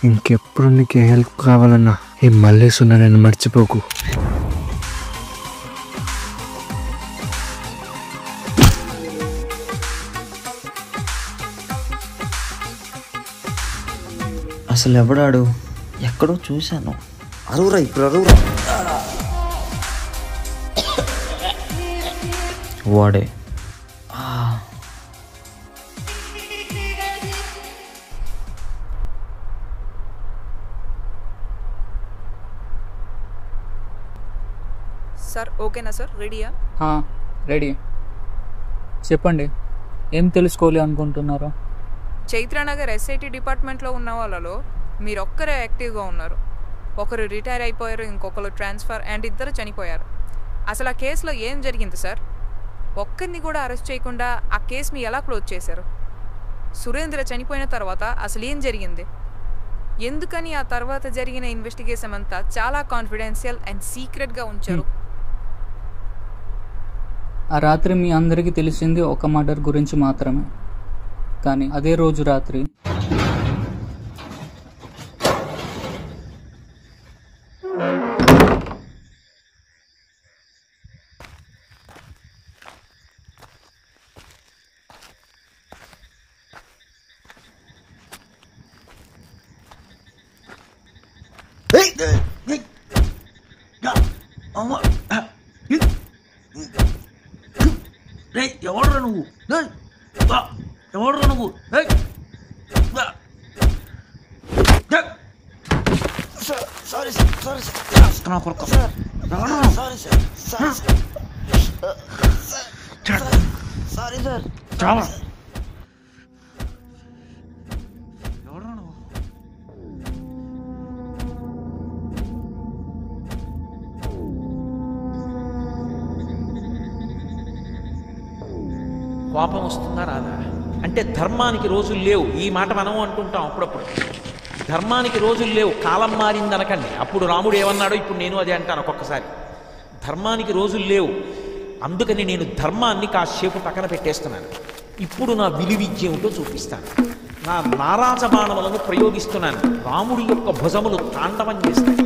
ఇంకెప్పుడు నీకు ఏ హెల్ప్ కావాలన్నా ఈ మల్లేష్ ఉన్నాడని మర్చిపోకు. అసలు ఎవడాడు? ఎక్కడో చూశాను. అరువురా, ఇప్పుడు అరువురా. వాడే. సార్ ఓకేనా సార్? రెడీయా? రెడీ. చెప్పండి, ఏం తెలుసుకోవాలి అనుకుంటున్నారు? చైత్రనగర్ ఎస్ఐటి డిపార్ట్మెంట్లో ఉన్న వాళ్ళలో మీరొక్కరే యాక్టివ్గా ఉన్నారు. ఒకరు రిటైర్ అయిపోయారు, ఇంకొకరు ట్రాన్స్ఫర్, అండ్ ఇద్దరు చనిపోయారు. అసలు ఆ కేసులో ఏం జరిగింది సార్? ఒక్కరిని కూడా అరెస్ట్ చేయకుండా ఆ కేసుని ఎలా క్లోజ్ చేశారు? సురేంద్ర చనిపోయిన తర్వాత అసలు ఏం జరిగింది? ఎందుకని ఆ తర్వాత జరిగిన ఇన్వెస్టిగేషన్ అంతా చాలా కాన్ఫిడెన్షియల్ అండ్ సీక్రెట్గా ఉంచారు? ఆ రాత్రి మీ అందరికీ తెలిసింది ఒక మర్డర్ గురించి మాత్రమే. కానీ అదే రోజు రాత్రి ఎవడరా నువ్వు? ఎవడరా నువ్వు? Sorry sir. కోపం వస్తుందా రాదా? అంటే ధర్మానికి రోజులు లేవు. ఈ మాట మనం అంటుంటాం అప్పుడప్పుడు. ధర్మానికి రోజులు లేవు, కాలం మారింది అనకండి. అప్పుడు రాముడు ఏమన్నాడో ఇప్పుడు నేను అదే అంటాను ఒక్కొక్కసారి. ధర్మానికి రోజులు లేవు, అందుకని నేను ధర్మాన్ని కాసేపు పక్కన పెట్టేస్తున్నాను. ఇప్పుడు నా విలువిద్య ఏమిటో చూపిస్తాను. నా నారాజబాణములను ప్రయోగిస్తున్నాను. రాముడి యొక్క భుజములు తాండవం చేస్తాయి.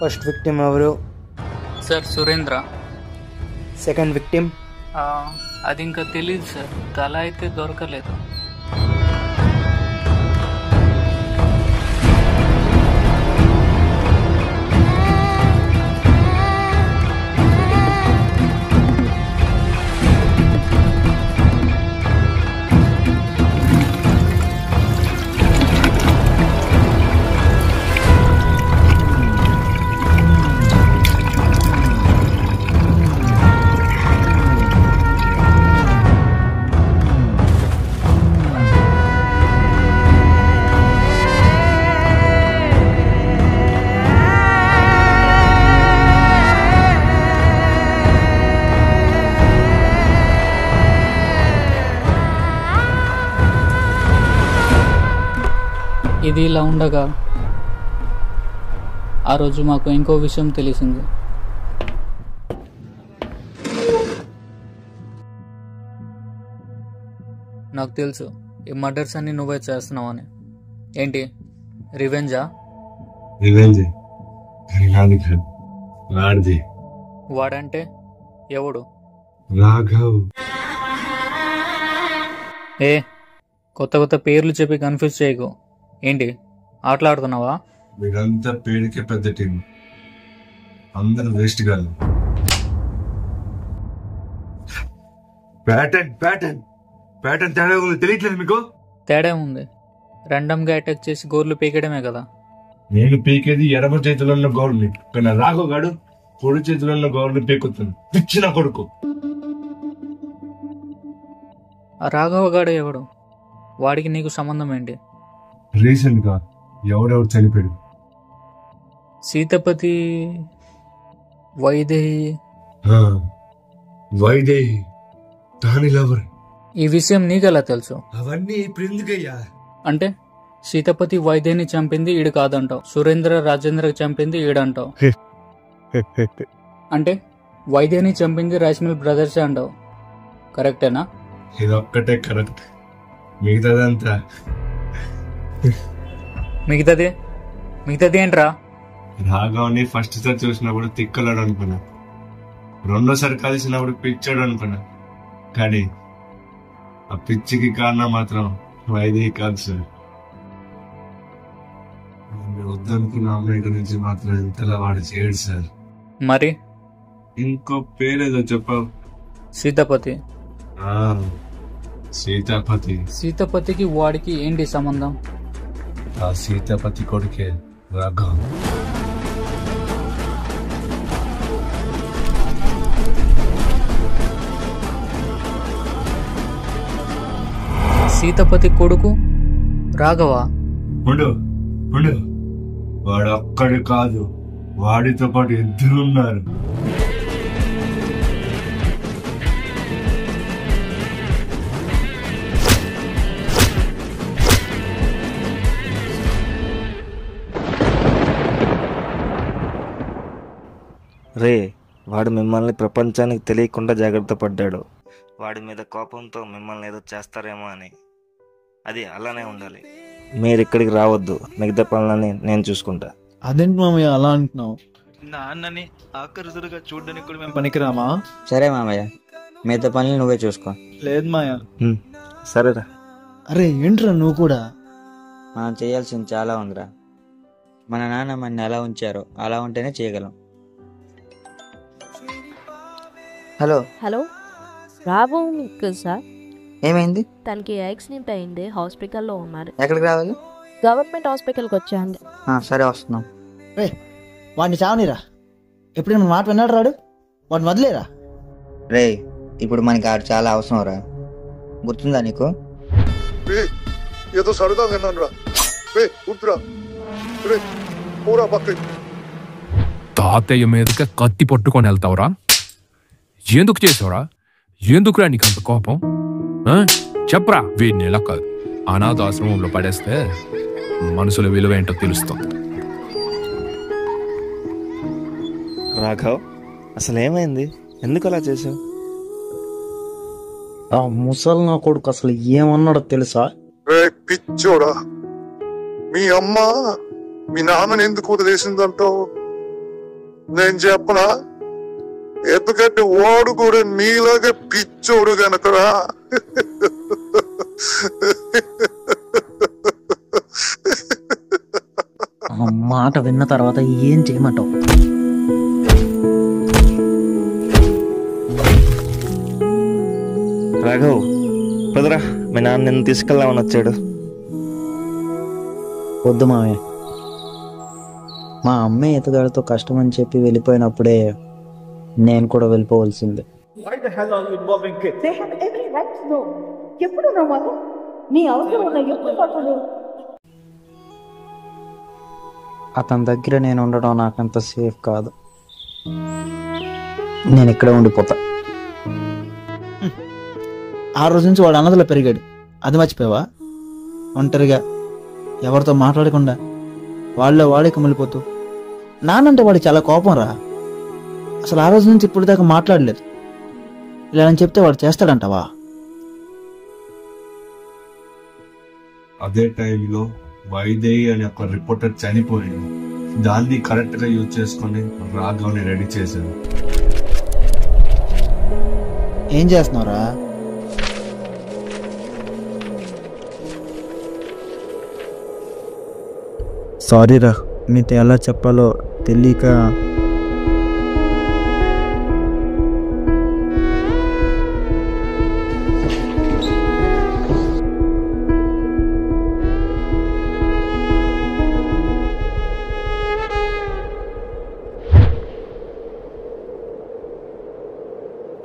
ఫస్ట్ విక్టిమ్ ఎవరు? సార్ సురేంద్ర. Second victim? అది ఇంకా తెలియదు సార్, తల అయితే దొరకలేదు. ఇది ఇలా ఉండగా ఆ రోజు మాకు ఇంకో విషయం తెలిసింది. నాకు తెలుసు ఈ మర్డర్స్ అన్ని నువ్వే చేస్తున్నావు అని. ఏంటి రివెంజా? వాడంటే ఎవడు? రాఘవ్. ఏ కొత్త కొత్త పేర్లు చెప్పి కన్ఫ్యూజ్ చేయకు. ఏంటి ఆటలాడుతున్నావా? మీరంతా పేరుకే పెద్ద టీం, అందరూ వేస్ట్ గాను. ప్యాటర్న్ ప్యాటర్న్ ప్యాటర్న్ తేడా ఉంది, తెలియట్లేదు మీకు? తేడా ఉంది. ర్యాండమ్గా అటాక్ చేసి గోర్లు పీకడమే కదా. నేను పీకేది ఎడమ చేతిలో ఉన్న గోర్ని, కానీ రాఘవ్ గాడు పొడి చేతిలో ఉన్న గోర్ని పీకుతుంది. పిచ్చిన కొడుకు. ఆ రాఘవ గాడు ఎవడు? వాడికి నీకు సంబంధం ఏంటి? రీసెంట్ గా ఎవరెవరు చనిపోయారు? సీతపతి, వైదేహి. వైదేహి దాని లవర్. ఈ విషయం నీకెలా తెలుసు? అవన్నీ ఇప్పుడు ఎందుకయ్యా? అంటే సీతపతి వైదేహిని చంపింది ఈడు కాదంటావు, సురేంద్ర రాజేంద్ర చంపింది ఈడంటావు. అంటే వైదేహిని చంపింది రైస్మిల్ బ్రదర్స్ అంటావు. కరెక్టేనా? ఇదొక్కటే కరెక్ట్, మిగతాదంతా మిగతాది ఏంట్రా? రాఘవని ఫస్ట్ సారి చూసినప్పుడు తిక్కలాడు అనుకున్నా, రెండోసారి కలిసినప్పుడు పిచ్చాడు అనుకున్నా, కానీ ఆ పిచ్చికి కారణం మాత్రం వైదేహి కాదు సార్. వద్దనుకున్న అమ్మాయి గురించి మాత్రం ఇంతలా వాడు చేయడు సార్. మరి ఇంకో పేరేదో చెప్పావు? సీతపతి. సీతాపతి. సీతపతికి వాడికి ఏంటి సంబంధం? ఆ సీతాపతి కొడుకే రాఘవ. సీతపతి కొడుకు రాఘవ? ఉండు, వాడు ఒక్కడు కాదు, వాడితో పాటు ఇద్దరు ఉన్నారు. రే, వాడు మిమ్మల్ని ప్రపంచానికి తెలియకుండా జాగ్రత్త పడ్డాడు. వాడి మీద కోపంతో మిమ్మల్ని ఏదో చేస్తారేమో అని. అది అలానే ఉండాలి. మీరు ఇక్కడికి రావద్దు, మిగతా పనులని నేను చూసుకుంటా. అదేంటి మామయ్య అలా అంటున్నావు? నాన్నని ఆకర్షులుగా చూడడానికి కూడా మేము పనికిరామా? సరే మామయ్య, మిగతా పనులు నువ్వే చూసుకో. లేదు మాయా. సరేరా. అరే ఏంట్రా నువ్వు కూడా? మనం చేయాల్సింది చాలా ఉందిరా. మన నాన్న మన ఎలా ఉంచారో అలా ఉంటేనే చేయగలం. హలో హలో, రాబో మీకు సార్. ఏమైంది? తనకి యాక్సిడెంట్ అయింది, హాస్పిటల్లో ఉన్నారు. ఎక్కడికి రావాలి? గవర్నమెంట్ హాస్పిటల్కి వచ్చాండి. సరే వస్తున్నాం. రే వాడిని చావనిరా, ఎప్పుడైనా మాట విన్నాడు రాడు, వాడిని వదిలేరా. రే ఇప్పుడు మనకి ఆడు చాలా అవసరం రా, గుర్తుందా నీకు? ఏదో సరదా విన్నాను రా. పూరా పక్క తాతయ్య మీదకి కత్తి పట్టుకొని వెళ్తావురా? ఎందుకు చేసావురా? ఎందుకురా నీకు అంత కోపం? చెప్పరా. వీడిని ఎలా కాదు, అనాథాశ్రమంలో పడేస్తే మనుషుల విలువ ఏంటో తెలుస్తుంది. రాఘవ్, అసలు ఏమైంది? ఎందుకు అలా చేసావు? ఆ ముసలి నా కొడుకు అసలు ఏమన్నాడో తెలుసా? పిచ్చోడా, మీ అమ్మ మీ నాన్నని ఎందుకు వదిలేసిందంటావు? నేను చెప్పనా? ఎందుకంటే వాడు కూడా నీలాగే పిచ్చోడు గనకరా. ఆ మాట విన్న తర్వాత ఏం చేయమంటావు? రాఘవ్, పదరా, మీ నాన్న నిన్ను తీసుకెళ్దామని వచ్చాడు. వద్దు మావయ్య, మా అమ్మాయి ఎతగాడితో కష్టం అని చెప్పి వెళ్ళిపోయినప్పుడే నేను కూడా వెళ్ళిపోవలసిందే. అతని దగ్గర నేను ఉండడం నాకంత సేఫ్ కాదు. నేను ఇక్కడే ఉండిపోతా. ఆ రోజు నుంచి వాడు అన్నదలో పెరిగాడు, అది మర్చిపోయావా? ఒంటరిగా ఎవరితో మాట్లాడకుండా వాడే కమిలిపోతూ. నానంటే వాడికి చాలా కోపం రా. అసలు ఆ రోజు నుంచి ఇప్పుడు దాకా మాట్లాడలేదు. ఇలా అని చెప్తే వాడు చేస్తాడంటావా? అదే టైంలో వైదేహి అనే ఒక రిపోర్టర్ చనిపోయింది. దాన్ని కరెక్ట్ గా యూజ్ చేసుకుని రాఘవ్ని రెడీ చేశాను. ఏం చేస్తున్నావురా? సారీ రా, మీతో ఎలా చెప్పాలో తెలియక.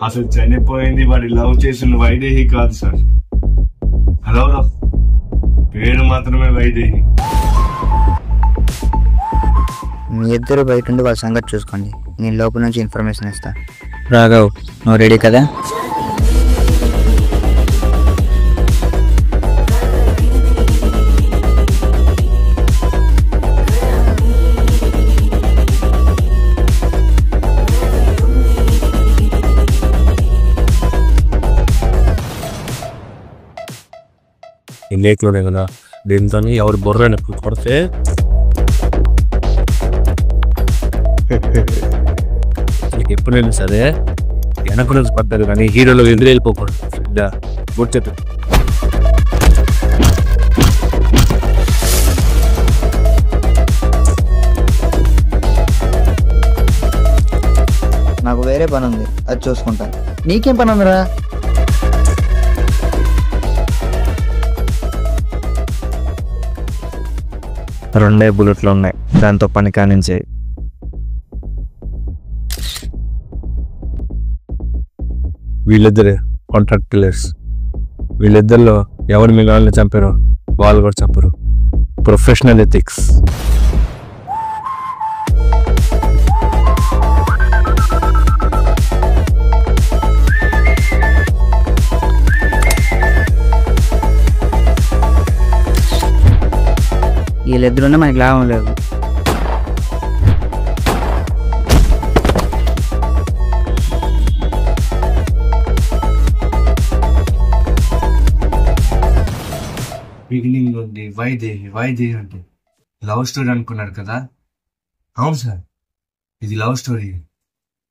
అసలు చనిపోయింది వాడి లవ్ చేసిన వైదేహి కాదు సార్. హలో పేరు మాత్రమే వైదేహి. మీ ఇద్దరు బయట ఉండి వాళ్ళ సంగతి చూసుకోండి, నేను లోపల నుంచి ఇన్ఫర్మేషన్ ఇస్తా. రాఘవ్, నువ్వు రెడీ కదా? ఈ లేక్లోనే కదా, దీంతో ఎవరు బొర్ర నొప్పి కొడితే నీకు ఎప్పుడైనా సరే వెనక నుంచి పడ్డారు కానీ హీరోలో ఎదురు వెళ్ళిపోకూడదు. గుర్తు నాకు వేరే పని ఉంది, అది చూసుకుంటా. నీకేం పని ఉందిరా? రెండే బుల్లెట్లు ఉన్నాయి, దాంతో పని కానించే. వీళ్ళిద్దరే కాంట్రాక్ట్ కిల్లర్స్. వీళ్ళిద్దరిలో ఎవరు మీ వాళ్ళని చంపారో వాళ్ళు కూడా చంపరు. Professional ethics. వీళ్ళిద్దరున్నా మనకి లాభం లేదు. బిగినింగ్ ఉంది వైదేహి వైదేహి అంటే లవ్ స్టోరీ అనుకున్నారు కదా. అవును సార్, ఇది లవ్ స్టోరీ.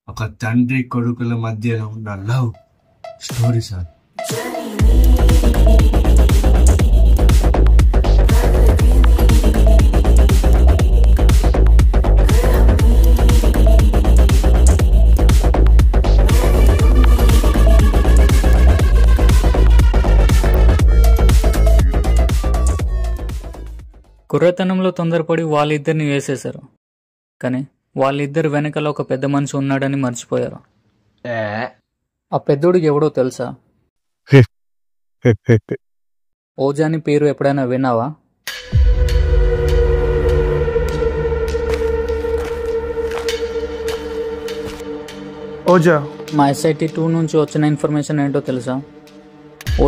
ఒక తండ్రి కొడుకుల మధ్యలో ఉన్న లవ్ స్టోరీ సార్. కుర్రతనంలో తొందరపడి వాళ్ళిద్దరిని వేసేశారు, కానీ వాళ్ళిద్దరు వెనకాల ఒక పెద్ద మనిషి ఉన్నాడని మర్చిపోయారు. ఆ పెద్దోడికి ఎవడో తెలుసా? ఓజా అని పేరు ఎప్పుడైనా విన్నావా? ఓజా మా SIT 2 నుంచి వచ్చిన ఇన్ఫర్మేషన్ ఏంటో తెలుసా?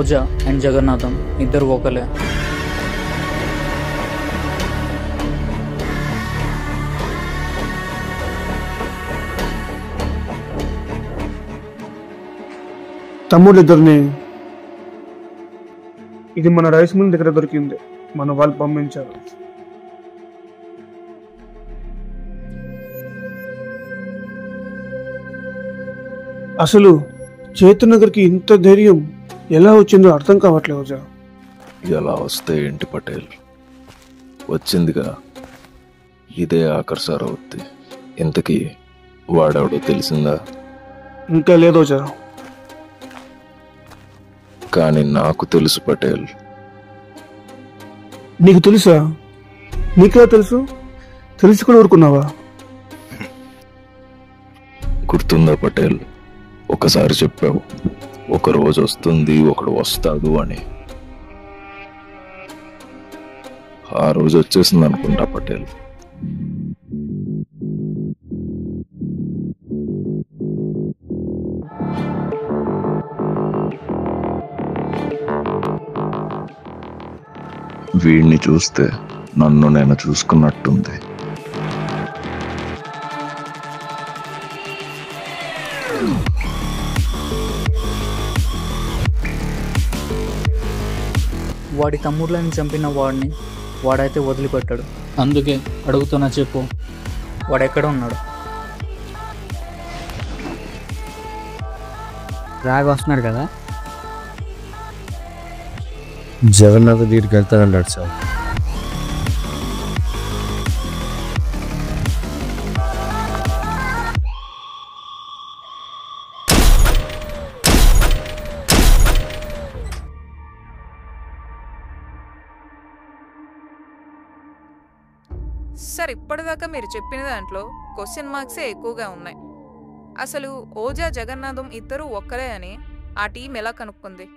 ఓజా అండ్ జగన్నాథం ఇద్దరు ఒకలే. తమ్ముళ్ళిద్దరిని ఇది మన రైస్ మిల్ దగ్గర దొరికింది, మన వాళ్ళు పంపించారు. అసలు చేతనగర్కి ఇంత ధైర్యం ఎలా వచ్చిందో అర్థం కావట్లేదు ఓజా. ఎలా వస్తే ఏంటి పటేల్, వచ్చిందిగా, ఇదే ఆఖరిసారి అవుద్ది. ఇంతకీ వాడెవడో తెలిసిందా? ఇంకా లేదు ఓజా. కానీ నాకు తెలుసు పటేల్. నీకు తెలుసా? నీకెలా తెలుసు? తెలిసి కూడా ఊరుకున్నావా? గుర్తుందా పటేల్, ఒకసారి చెప్పావు ఒక రోజు వస్తుంది ఒకడు వస్తాడు అని. ఆ రోజు వచ్చేసింది అనుకుంటా పటేల్. వీడిని చూస్తే నన్ను నేను చూసుకున్నట్టుంది. వాడి తమ్ముళ్ళని చంపిన వాడిని వాడైతే వదిలిపెట్టాడు. అందుకే అడుగుతున్నా, చెప్పు, వాడెక్కడ ఉన్నాడు? రాఘవ్ వస్తున్నాడు కదా. జగన్నాథ్ దగ్గరికి వెళ్తానన్నాడు సార్. సార్, ఇప్పటిదాకా మీరు చెప్పిన దాంట్లో క్వశ్చన్ మార్క్సే ఎక్కువగా ఉన్నాయి. అసలు ఓజా జగన్నాథం ఇద్దరు ఒక్కరే అని ఆ టీం ఎలా కనుక్కుంది?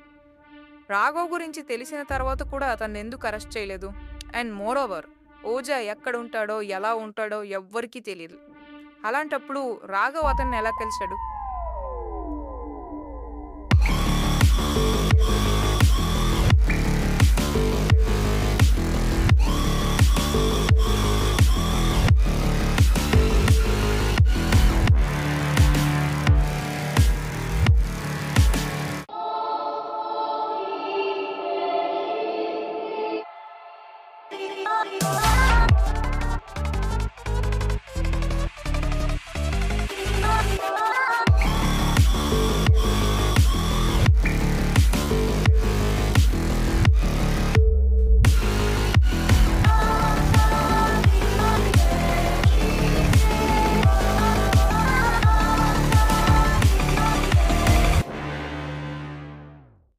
రాఘవ్ గురించి తెలిసిన తర్వాత కూడా అతన్ని ఎందుకు అరెస్ట్ చేయలేదు? అండ్ మోర్ ఓవర్ ఓజా ఎక్కడ ఉంటాడో ఎలా ఉంటాడో ఎవ్వరికీ తెలియదు. అలాంటప్పుడు రాఘవ్ అతన్ని ఎలా కలిశాడు?